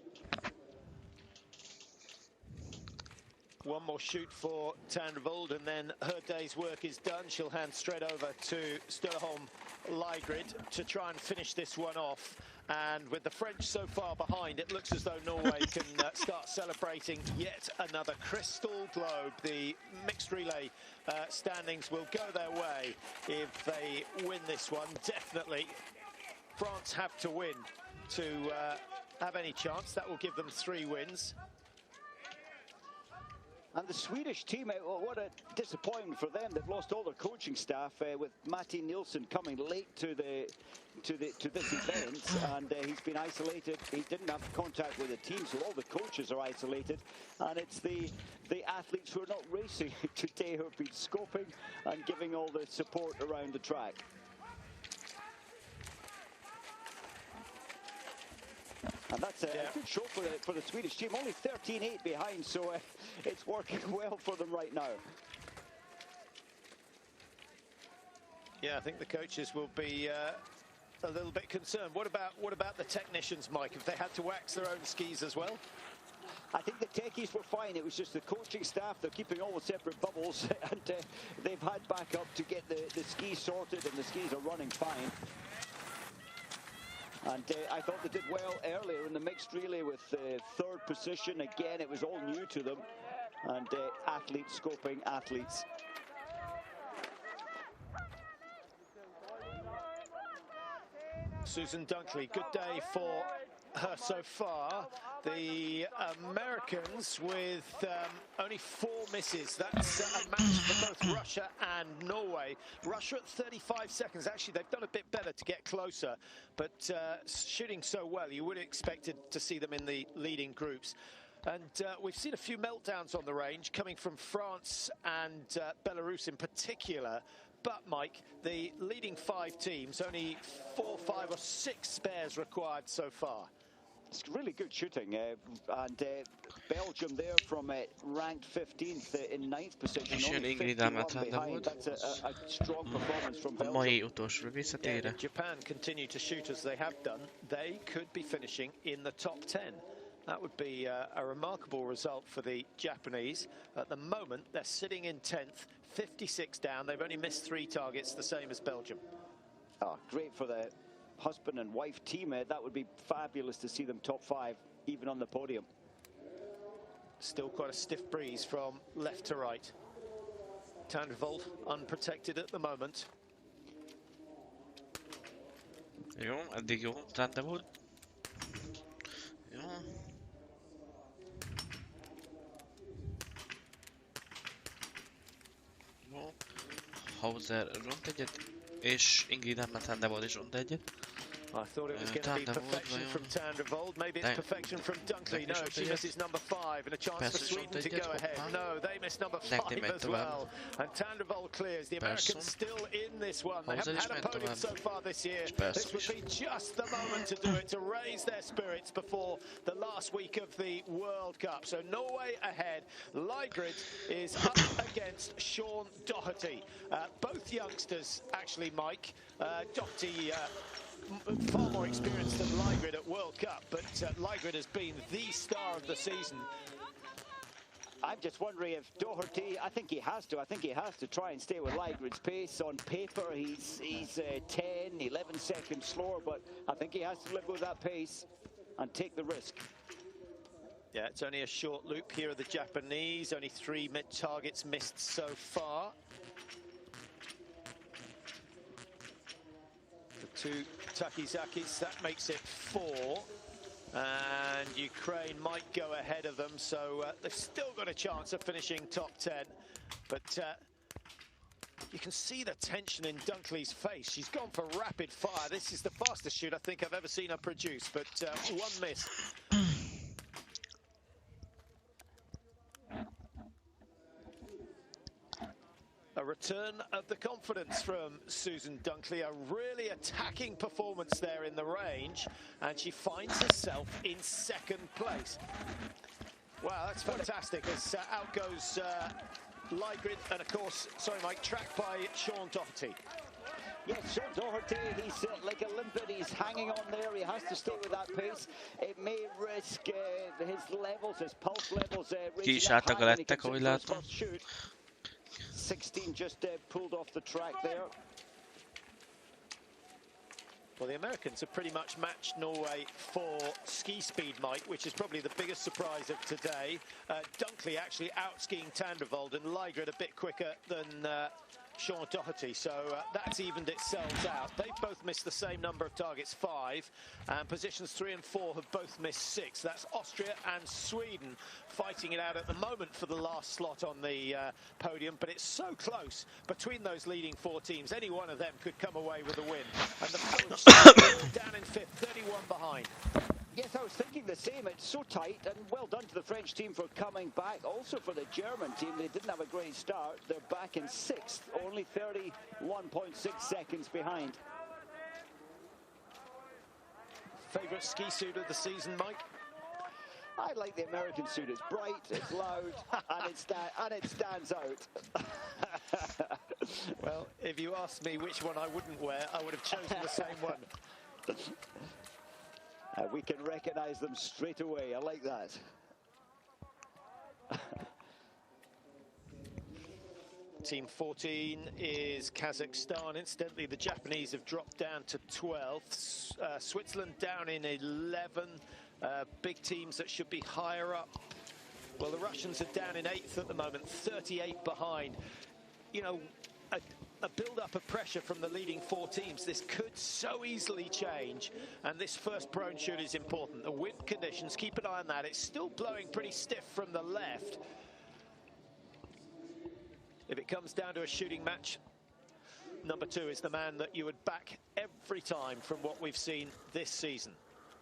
One more shoot for Tandvold, and then her day's work is done. She'll hand straight over to Sturholm Lygrid to try and finish this one off. And with the French so far behind, it looks as though Norway can start celebrating yet another crystal globe. The mixed relay standings will go their way if they win this one. Definitely, France have to win to have any chance. That will give them 3 wins. And the Swedish team, what a disappointment for them. They've lost all their coaching staff, with Matti Nilsson coming late to this event, and he's been isolated. He didn't have contact with the team, so all the coaches are isolated. And it's the athletes who are not racing today who have been scoping and giving all the support around the track. And that's a good show for the Swedish team. Only 13-8 behind, so it's working well for them right now. Yeah, I think the coaches will be a little bit concerned. What about the technicians, Mike? Have they had to wax their own skis as well? I think the techies were fine. It was just the coaching staff. They're keeping all the separate bubbles, and they've had backup to get the skis sorted, and the skis are running fine. And I thought they did well earlier in the mixed relay with 3rd position. Again, it was all new to them. And athletes scoping athletes. Susan Dunkley, good day for her so far. The Americans with only 4 misses. That's a match for both Russia and Norway. Russia at 35 seconds. Actually, they've done a bit better to get closer, but shooting so well, you would have expected to see them in the leading groups. And we've seen a few meltdowns on the range coming from France and Belarus in particular. But, Mike, the leading 5 teams, only 4, 5 or 6 spares required so far. It's really good shooting, and Belgium there from ranked 15th in 9th position, only 51 behind. That's a strong performance from Belgium. If Japan continue to shoot as they have done, they could be finishing in the top 10. That would be a remarkable result for the Japanese. At the moment, they're sitting in 10th, 56 down. They've only missed 3 targets, the same as Belgium. Oh, great for the husband and wife team. That would be fabulous to see them top 5, even on the podium. Still quite a stiff breeze from left to right. Tandvold unprotected at the moment. Jo, eddig jó, Tandvold. Jó. Jó. Hauser ront egyet, és Ingrid Tandvold is ront egyet. I thought it was going to be perfection from Tandrevold. Maybe it's perfection from Dunkley. No, she misses number 5 and a chance for Sweden to go ahead. No, they miss number 5 as well. And Tandrevold clears. The Americans still in this one. They haven't had a podium so far this year. This would be just the moment to do it, to raise their spirits before the last week of the World Cup. So Norway ahead. Lygrid is up against Sean Doherty. Both youngsters, actually, Mike. Doherty far more experienced than Lygrid at World Cup, but Lygrid has been the star of the season. I'm just wondering if Doherty, I think he has to try and stay with Lygrid's pace. On paper, he's 10, 11 seconds slower, but I think he has to live with that pace and take the risk. Yeah, it's only a short loop here of the Japanese, only 3 mid-targets missed so far. The 2 Takizakis, that makes it 4. And Ukraine might go ahead of them, so they've still got a chance of finishing top 10. But you can see the tension in Dunkley's face. She's gone for rapid fire. This is the fastest shoot I think I've ever seen her produce, but 1 miss. A return of the confidence from Susan Dunkley, a really attacking performance there in the range, and she finds herself in 2nd place. Wow, that's fantastic, as out goes Lygrid, and of course, sorry Mike, tracked by Sean Doherty. Yes, Sean Doherty, he's like a limpet, he's hanging on there, he has to stay with that pace. It may risk his levels, his pulse levels. Ki is átlaga lettek, ahogy látom. 16 just pulled off the track there. Well, the Americans have pretty much matched Norway for ski speed, Mike, which is probably the biggest surprise of today. Dunkley actually out-skiing Tandrevold, and Lygrid a bit quicker than Sean Doherty, so that's evened itself out. They've both missed the same number of targets, 5, and positions 3 and 4 have both missed 6. That's Austria and Sweden fighting it out at the moment for the last slot on the podium, but it's so close between those leading 4 teams. Any one of them could come away with a win. And the French down in 5th, 31 behind. Yes, I was thinking the same. It's so tight, and well done to the French team for coming back. Also for the German team, they didn't have a great start. They're back in 6th, only 31.6 seconds behind. Favourite ski suit of the season, Mike? I like the American suit. It's bright, it's loud, and it stands out. Well, if you asked me which one I wouldn't wear, I would have chosen the same one. We can recognize them straight away. I like that. Team 14 is Kazakhstan. Incidentally, the Japanese have dropped down to 12th. Switzerland down in 11. Big teams that should be higher up. Well, the Russians are down in 8th at the moment, 38 behind. You know, a build-up of pressure from the leading 4 teams. This could so easily change, and this first prone shoot is important. The wind conditions, keep an eye on that. It's still blowing pretty stiff from the left. If it comes down to a shooting match, number 2 is the man that you would back every time from what we've seen this season.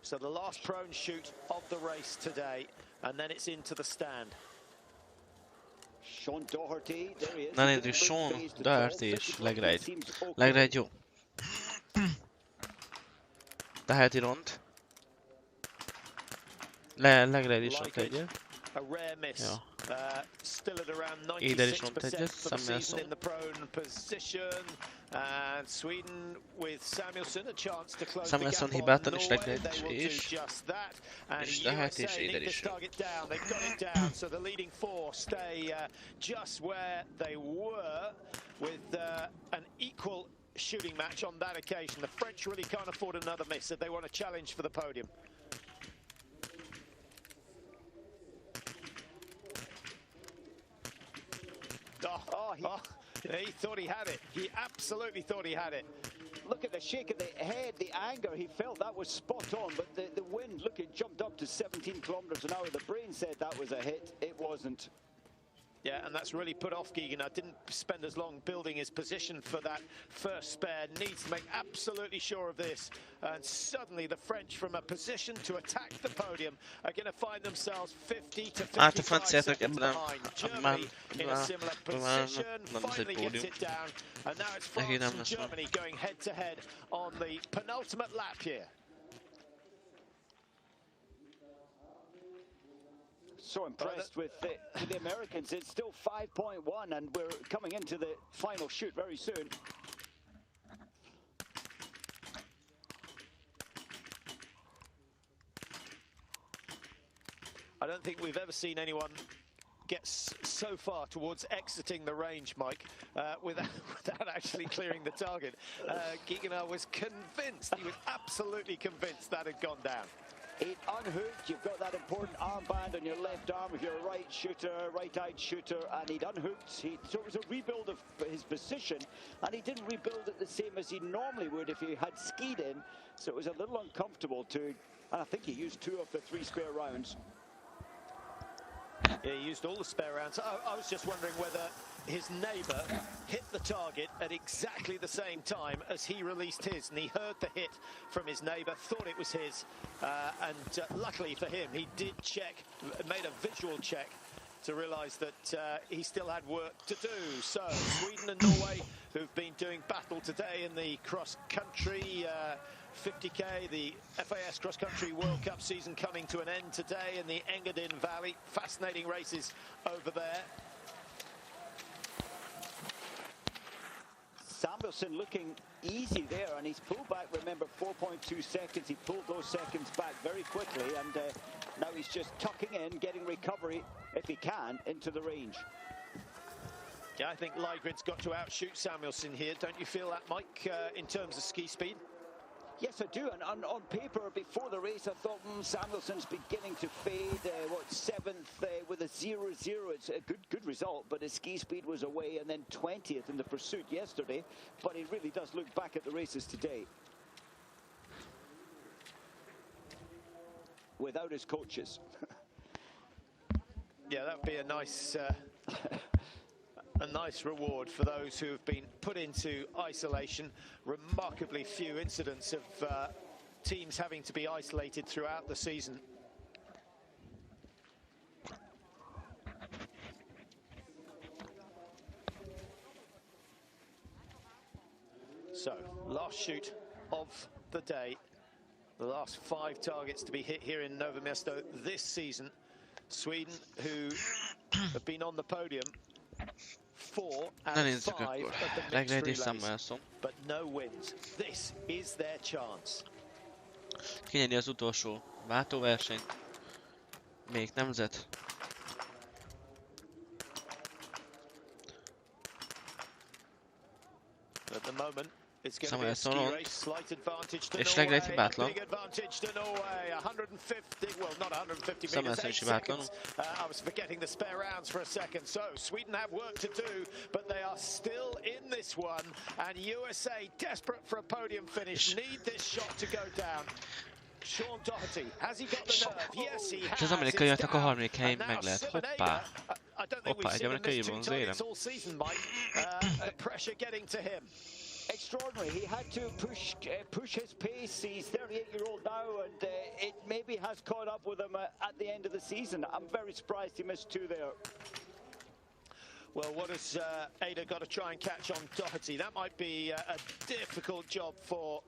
So the last prone shoot of the race today, and then it's into the stand. Sean Doherty, there he is. Na nézzük, Sean Doherty és Lygrid. Lygrid jó. Doherty ront. Lygrid is ront egyet. A rare miss. Ja. Still at around 96% for the season in the prone position. And Sweden with Samuelsson a chance to close Samuelsson the gap hibátlan on és Norway. Lygrid They will do is. just that. And És Doherty és USA Éder need is this jó. target down. They've got it down. So the leading 4 stay just where they were with an equal shooting match on that occasion. The French really can't afford another miss if they want a challenge for the podium. He thought he had it. He absolutely thought he had it. Look at the shake of the head, the anger. He felt that was spot on, but the wind, look, it jumped up to 17 kilometers an hour. The brain said that was a hit. It wasn't. Yeah, and that's really put off Geoghegan. Didn't spend as long building his position for that first spare. Needs to make absolutely sure of this. And suddenly the French, from a position to attack the podium, are going to find themselves 50 to 55 seconds behind. Germany in a similar position, finally gets it down. And now it's France and Germany going head-to-head on the penultimate lap here. So impressed with the Americans. It's still 5.1 and we're coming into the final shoot very soon. I don't think we've ever seen anyone get so far towards exiting the range, Mike, without actually clearing the target. Geoghegan was convinced, he was absolutely convinced that had gone down. It unhooked. You've got that important armband on your left arm if you're a right shooter, right-eyed shooter, and he'd unhooked. So it was a rebuild of his position, and he didn't rebuild it the same as he normally would if he had skied in. So it was a little uncomfortable to, and I think he used 2 of the 3 spare rounds. Yeah, he used all the spare rounds. I was just wondering whether his neighbour hit the target at exactly the same time as he released his, and he heard the hit from his neighbour, thought it was his, and luckily for him, he did check, made a visual check to realise that he still had work to do. So Sweden and Norway, who've been doing battle today in the cross-country 50k, the FAS cross-country World Cup season coming to an end today in the Engadin Valley. Fascinating races over there. Samuelsson looking easy there, and he's pulled back, remember, 4.2 seconds. He pulled those seconds back very quickly, and now he's just tucking in, getting recovery, if he can, into the range. Yeah, I think Lygrid's got to outshoot Samuelsson here. Don't you feel that, Mike, in terms of ski speed? Yes, I do. And on paper, before the race, I thought Samuelsson's beginning to fade. 7th with a 0-0. It's a good result, but his ski speed was away, and then 20th in the pursuit yesterday. But he really does look back at the races today without his coaches. Yeah, that would be a nice reward for those who have been put into isolation. Remarkably few incidents of teams having to be isolated throughout the season. So, last shoot of the day. The last 5 targets to be hit here in Nové Město this season. Sweden, who have been on the podium 4 out of 5 of the mixed relays, but no wins. This is their chance. Kinyeri az utolsó váltóversenyt. Még nemzet. At the moment, it's going to be a ski race. Slight advantage to Norway. Big advantage to Norway. 150, well, not 150 meters, 8 seconds. I was forgetting the spare rounds for a second. So Sweden have work to do, but they are still in this one. And USA, desperate for a podium finish, need this shot to go down. Sean Doherty, has he got the nerve? Yes, he has. És az amerikai a harmadik helyen meg lehet. Hoppá. Hoppá, egy amerikai bronzérem. All season, Mike. Pressure getting to him. Extraordinary. He had to push his pace. He's 38-year-old now, and it maybe has caught up with him at the end of the season. I'm very surprised he missed 2 there. Well, what has Ada got to try and catch on Doherty? That might be a difficult job for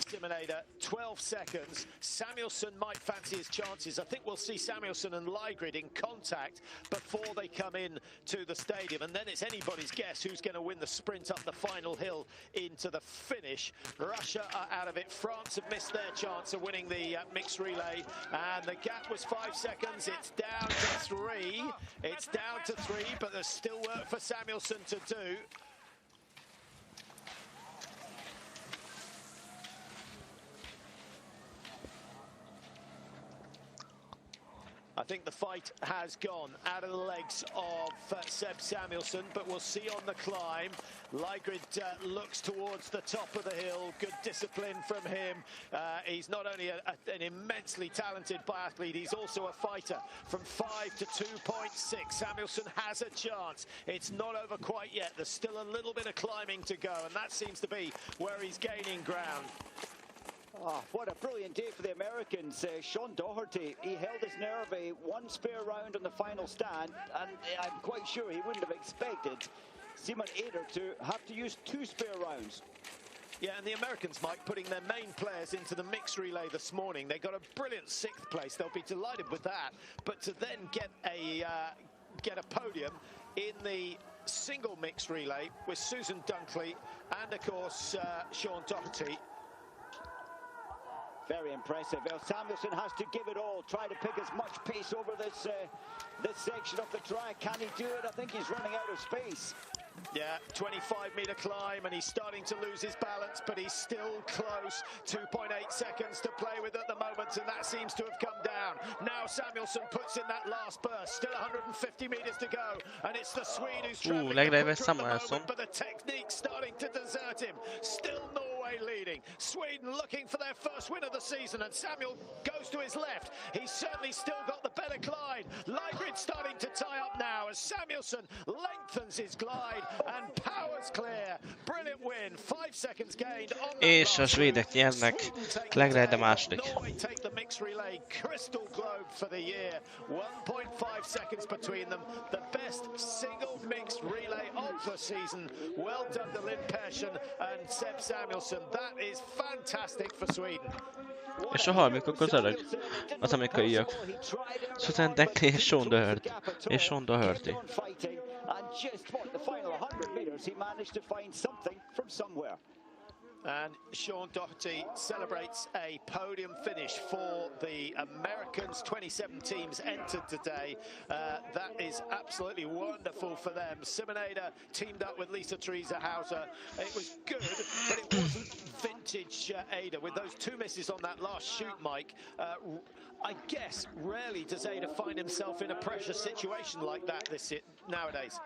Simon Ada. 12 seconds. Samuelsson might fancy his chances. I think we'll see Samuelsson and Lygrid in contact before they come in to the stadium, and then it's anybody's guess who's going to win the sprint up the final hill into the finish. Russia are out of it. France have missed their chance of winning the mixed relay, and the gap was 5 seconds. It's down to 3. It's down to 3, but there's still work for Samuelsson to do. I think the fight has gone out of the legs of Seb Samuelsson, but we'll see on the climb. Lygrid looks towards the top of the hill. Good discipline from him. He's not only an immensely talented biathlete, he's also a fighter. From 5 to 2.6, Samuelsson has a chance. It's not over quite yet. There's still a little bit of climbing to go, and that seems to be where he's gaining ground. Oh, what a brilliant day for the Americans. Sean Doherty, he held his nerve one spare round on the final stand, and I'm quite sure he wouldn't have expected Simon Eder to have to use 2 spare rounds. Yeah, and the Americans, Mike, putting their main players into the mixed relay this morning. They got a brilliant 6th place. They'll be delighted with that. But to then get a podium in the single mixed relay with Susan Dunkley and, of course, Sean Doherty. Very impressive. Well, Samuelsson has to give it all, try to pick as much pace over this section of the track. Can he do it? I think he's running out of space. Yeah, 25-meter climb, and he's starting to lose his balance, but he's still close. 2.8 seconds to play with at the moment, and that seems to have come down. Now Samuelsson puts in that last burst. Still 150 meters to go, and it's the Swede who's traveling the moment, but the technique's starting to desert him. Still Norway leading. Sweden looking for their first win of the season, and Samuel goes to his left. He's certainly still got the better glide. Lygrid starting to tie up now as Samuelsson lengthens his glide and powers clear. Brilliant win. 5 seconds gained on És a svédek nyernek, Legred a második. Norway take the mixed relay crystal globe for the year. 1.5 seconds between them. The best single mixed relay of the season. Well done to Lynn Persson and Seb Samuelsson. That is fantastic for Sweden. És a harmadik akkor az öreg, az amerikaiak. Susan Dunkley és Sean Doherty. And just what the final 100 meters, he managed to find something from somewhere. And Sean Doherty celebrates a podium finish for the Americans. 27 teams entered today. That is absolutely wonderful for them. Simon Eder teamed up with Lisa Theresa Hauser. It was good, but it wasn't vintage Eder. With those 2 misses on that last shoot, Mike, I guess rarely does Eder find himself in a pressure situation like that nowadays.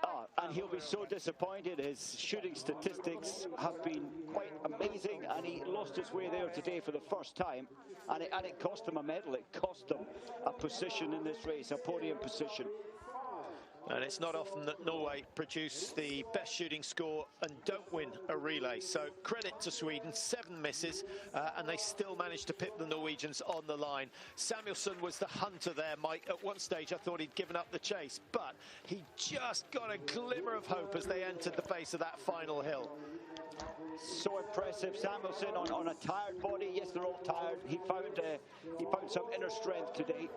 Oh, and he'll be so disappointed. His shooting statistics have been quite amazing, and he lost his way there today for the first time, and it cost him a medal. It cost him a position in this race, a podium position. And it's not often that Norway produce the best shooting score and don't win a relay. So credit to Sweden, 7 misses, and they still managed to pip the Norwegians on the line. Samuelsson was the hunter there, Mike. At one stage, I thought he'd given up the chase, but he just got a glimmer of hope as they entered the base of that final hill. So impressive. Samuelsson on a tired body. Yes, they're all tired. He found some inner strength today.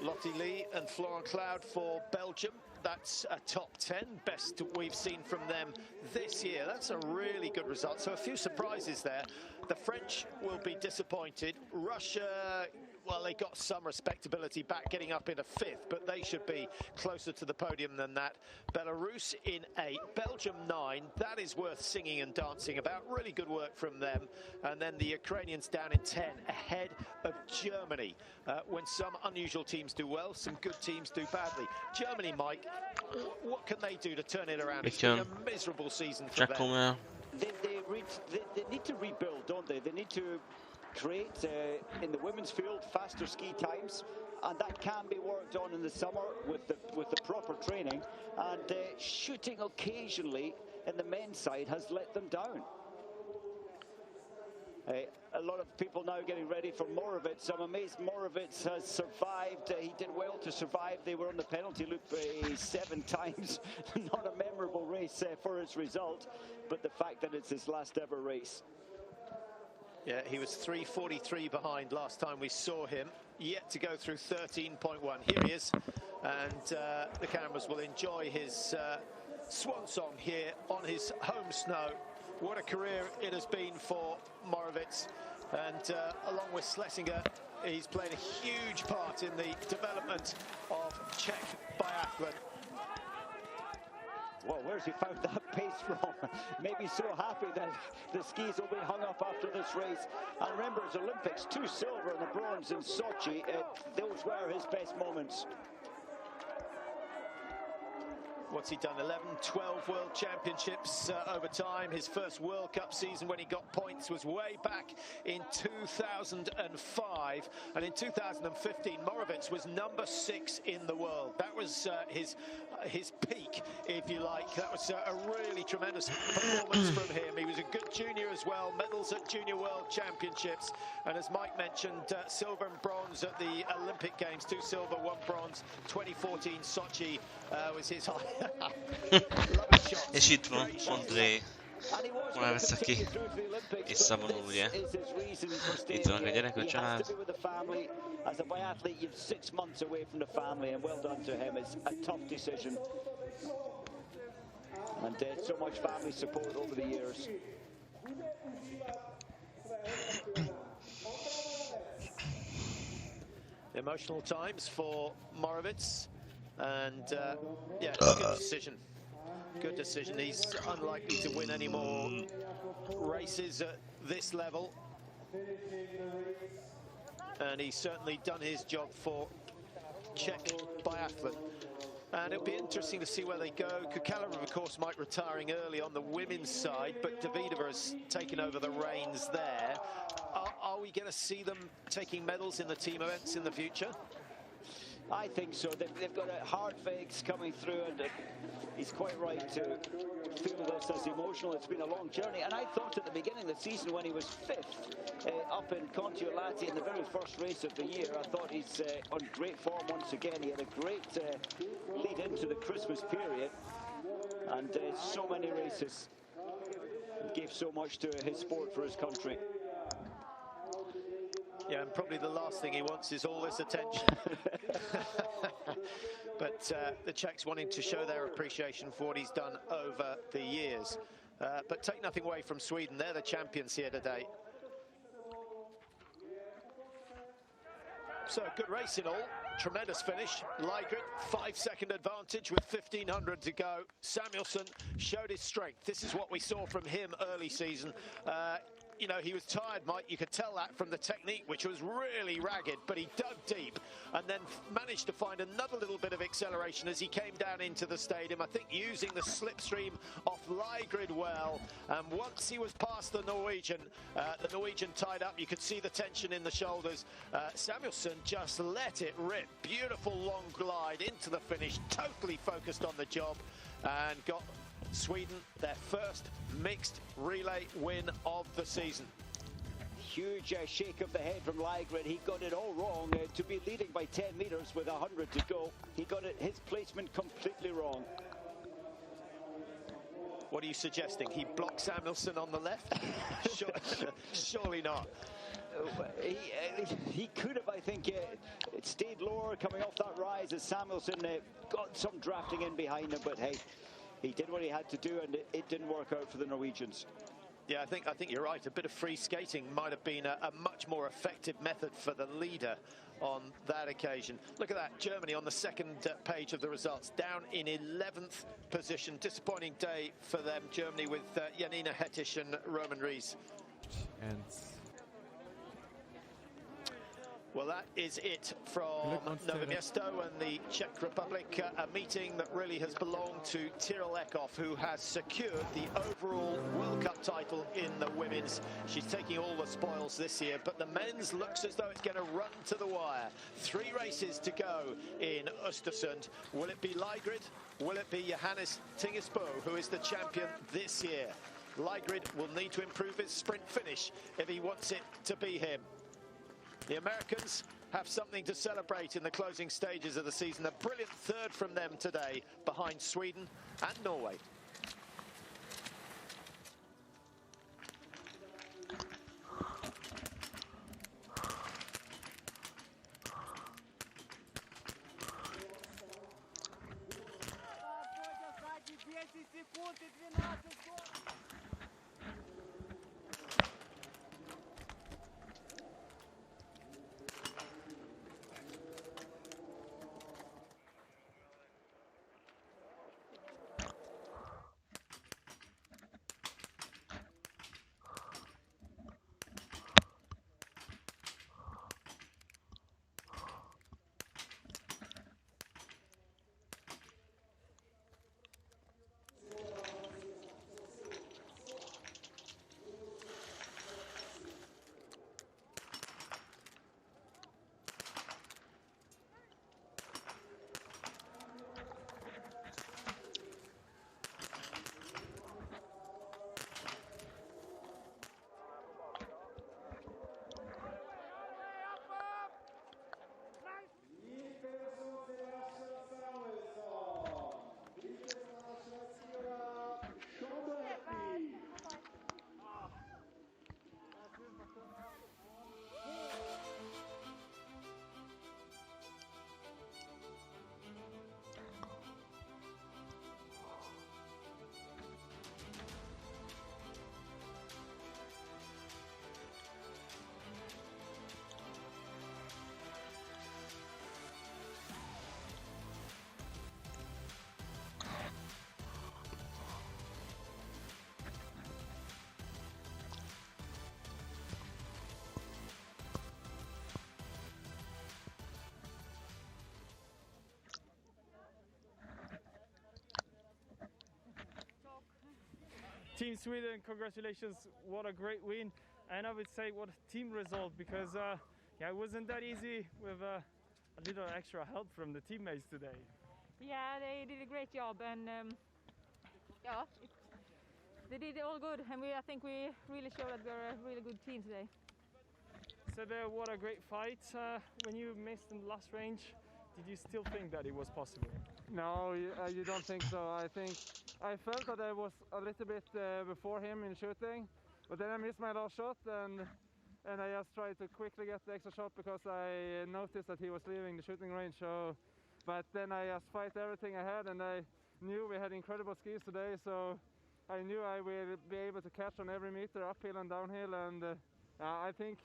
Lottie Lee and Florent Cloud for Belgium. That's a top 10, best we've seen from them this year. That's a really good result. So a few surprises there. The French will be disappointed. Russia, well, they got some respectability back, getting up into 5th, but they should be closer to the podium than that. Belarus in 8, Belgium 9. That is worth singing and dancing about. Really good work from them. And then the Ukrainians down in 10, ahead of Germany. When some unusual teams do well, some good teams do badly. Germany, Mike, what can they do to turn it around? It's been a miserable season for them. They need to rebuild, don't they? They need to create, in the women's field, faster ski times, and that can be worked on in the summer with the proper training. And shooting occasionally in the men's side has let them down. A lot of people now getting ready for Moravec. I'm amazed Moravec has survived. He did well to survive. They were on the penalty loop 7 times. Not a memorable race for its result, but the fact that it's his last ever race. Yeah, he was 3:43 behind last time we saw him. Yet to go through 13.1. Here he is, and the cameras will enjoy his swan song here on his home snow. What a career it has been for Moravec, and along with Schlesinger, he's played a huge part in the development of Czech biathlon. Well, where's he found that pace from? Maybe so happy that the skis will be hung up after this race. And remember, it's Olympics, 2 silver and a bronze in Sochi. Those were his best moments. What's he done? 11, 12 World Championships over time. His first World Cup season when he got points was way back in 2005. And in 2015, Moravec was number 6 in the world. That was his peak, if you like. That was a really tremendous performance from him. He was a good junior as well. Medals at Junior World Championships. And as Mike mentioned, silver and bronze at the Olympic Games. 2 silver, 1 bronze. 2014 Sochi was his high. És itt van André Moravec, aki visszavonul, ugye? Itt vannak a gyerek, a család. As a biathlete, you're 6 months away from the family, and well done to him. It's a tough decision, and so much family support over the years. Emotional times for Moravec, and yeah, good decision. Good decision. He's unlikely to win any more races at this level. And he's certainly done his job for Czech biathlon. And it'll be interesting to see where they go. Kukalova, of course, might retiring early on the women's side, but Davidova has taken over the reins there. Are we going to see them taking medals in the team events in the future? I think so. They've got a hard fix coming through, and he's quite right to feel this as emotional. It's been a long journey, and I thought at the beginning of the season when he was 5th up in Kontiolahti in the very first race of the year, I thought he's on great form once again. He had a great lead into the Christmas period, and so many races. He gave so much to his sport for his country. Yeah, and probably the last thing he wants is all this attention. But the Czechs wanting to show their appreciation for what he's done over the years. But take nothing away from Sweden. They're the champions here today. So, good race in all. Tremendous finish. Lygrid, 5-second advantage with 1,500 to go. Samuelsson showed his strength. This is what we saw from him early season. You know, he was tired, Mike. You could tell that from the technique, which was really ragged, but he dug deep and then managed to find another little bit of acceleration as he came down into the stadium. I think using the slipstream off Lygrid well. And once he was past the Norwegian tied up, you could see the tension in the shoulders. Samuelsson just let it rip. Beautiful long glide into the finish, totally focused on the job, and got Sweden their first mixed relay win of the season. Huge shake of the head from Lygrid. He got it all wrong. To be leading by 10 meters with 100 to go, he got his placement completely wrong. What are you suggesting? He blocked Samuelsson on the left? Surely not. He could have, I think, it stayed lower coming off that rise as Samuelsson got some drafting in behind him, but hey, he did what he had to do, and it didn't work out for the Norwegians. Yeah, I think you're right. A bit of free skating might have been a much more effective method for the leader on that occasion. Look at that, Germany on the second page of the results, down in 11th position. Disappointing day for them, Germany, with Janina Hettich and Roman Rees. And well, that is it from Nové Město and the Czech Republic, a meeting that really has belonged to Tyrell Eckhoff, who has secured the overall World Cup title in the women's. She's taking all the spoils this year, but the men's looks as though it's going to run to the wire. 3 races to go in Östersund. Will it be Lygrid? Will it be Johannes Tingesbo, who is the champion this year? Lygrid will need to improve his sprint finish if he wants it to be him. The Americans have something to celebrate in the closing stages of the season. A brilliant third from them today, behind Sweden and Norway. Team Sweden, congratulations, what a great win. And I would say what a team result, because yeah, it wasn't that easy with a little extra help from the teammates today. Yeah, they did a great job, and yeah, they did it all good, and I think we really showed that we're a really good team today. So what a great fight. When you missed in the last range, did you still think that it was possible? No, you don't think so. I think I felt that I was a little bit before him in shooting, but then I missed my last shot, and I just tried to quickly get the extra shot because I noticed that he was leaving the shooting range. So, but then I just fight everything I had, and I knew we had incredible skis today, so I knew I will be able to catch on every meter, uphill and downhill, and I think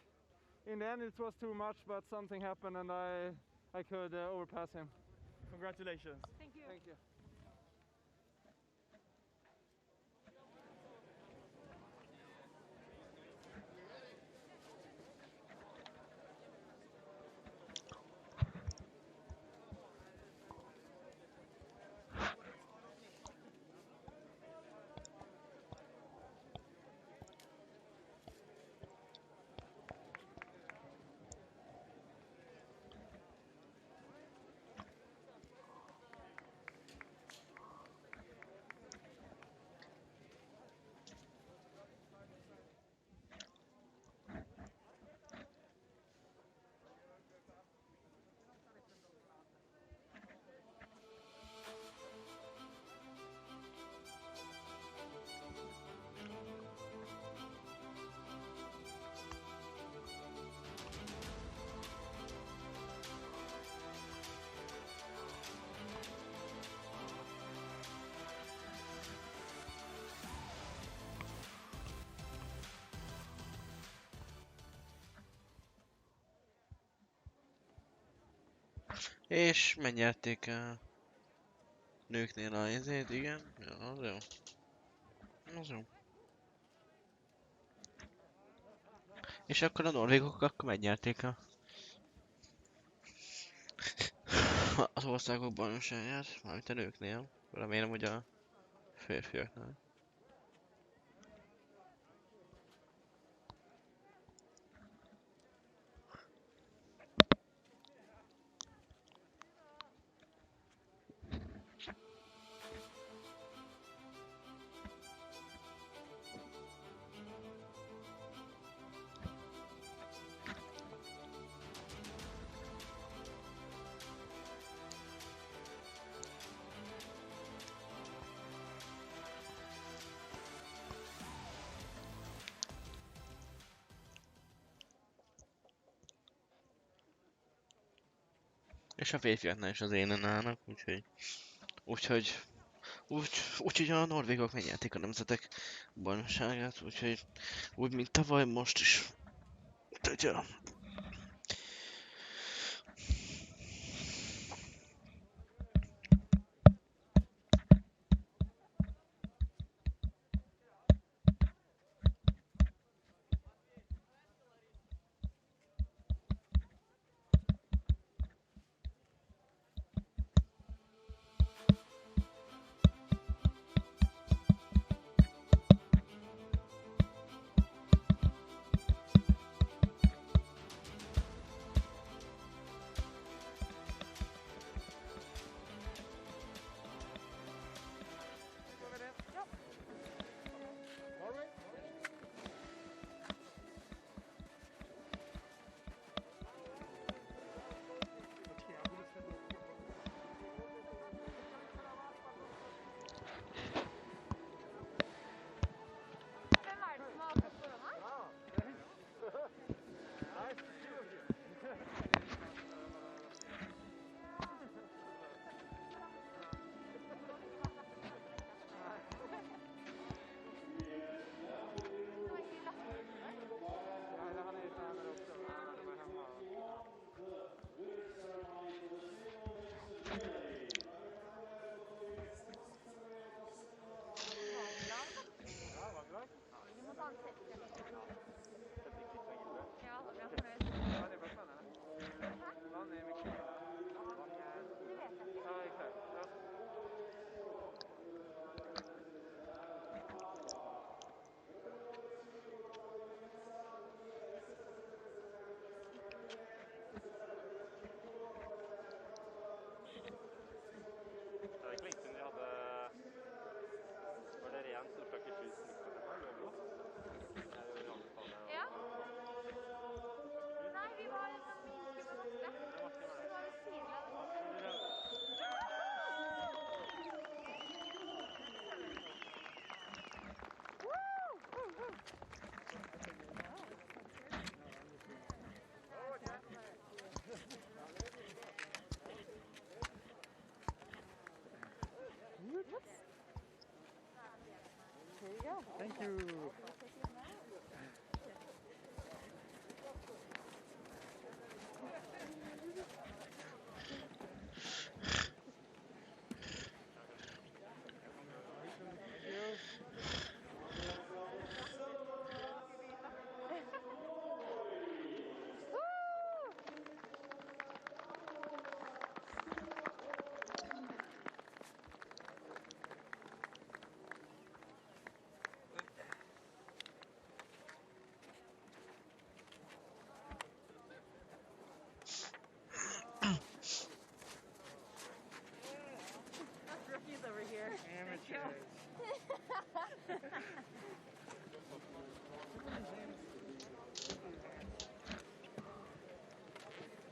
in the end it was too much, but something happened and I could overpass him. Congratulations. Thank you. Thank you. És megnyerték a nőknél a izét, igen. Ja, az jó. Az jó. És akkor a norvégok akkor megnyerték az országok bajnokságát, mármint a nőknél. Remélem, hogy a férfiaknál. És a férfiaknál is az élen állnak, úgyhogy a norvégok megnyerték a nemzetek bajnokságát, úgyhogy úgy, mint tavaly, most is. Tudja. Thank you. Rookies over here. Amateurs.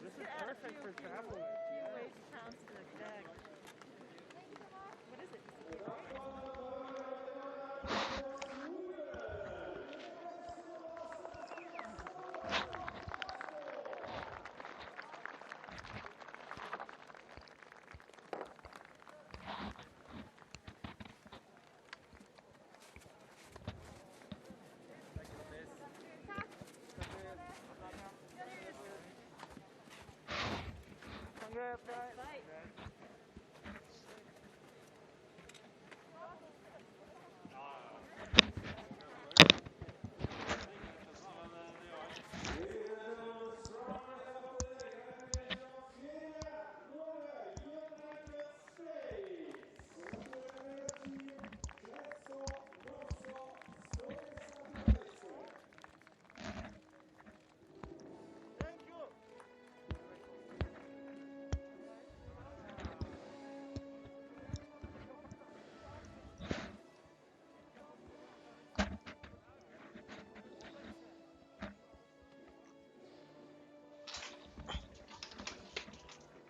This is perfect for travel. Wait, pounds to the deck. What is it?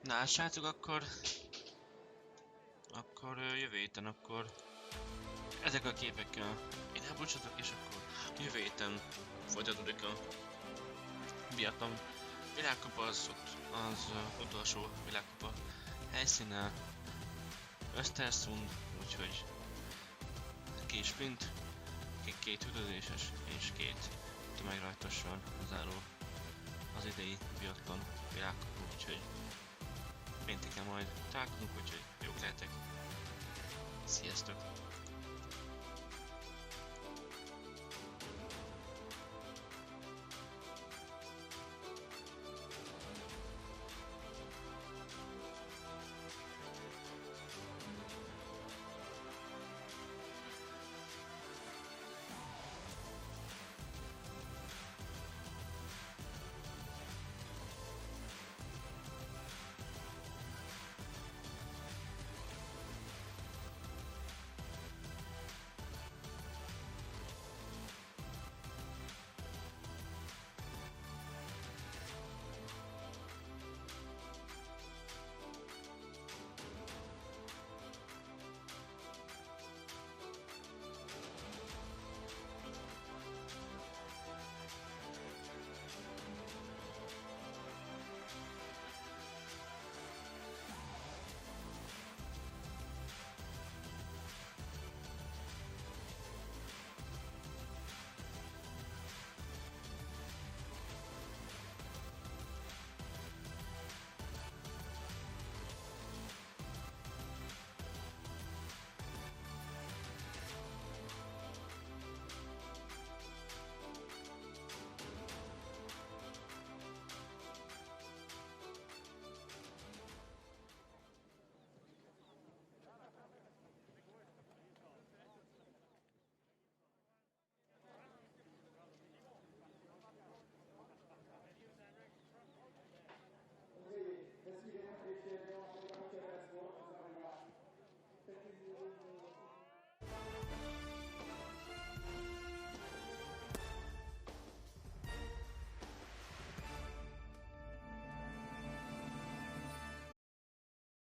Na srácok, akkor jövő héten akkor ezekkel a képekkel én elbúcsúzok, és akkor jövő héten folytatódik a Biathlon világkupa, az utolsó világkupa helyszínen Östersund, úgyhogy két sprint, két üldözéses és két tömegrajtossal záró az idei Biathlon világkupa, úgyhogy pénteken majd találkozunk, úgyhogy jók lehetek. Sziasztok!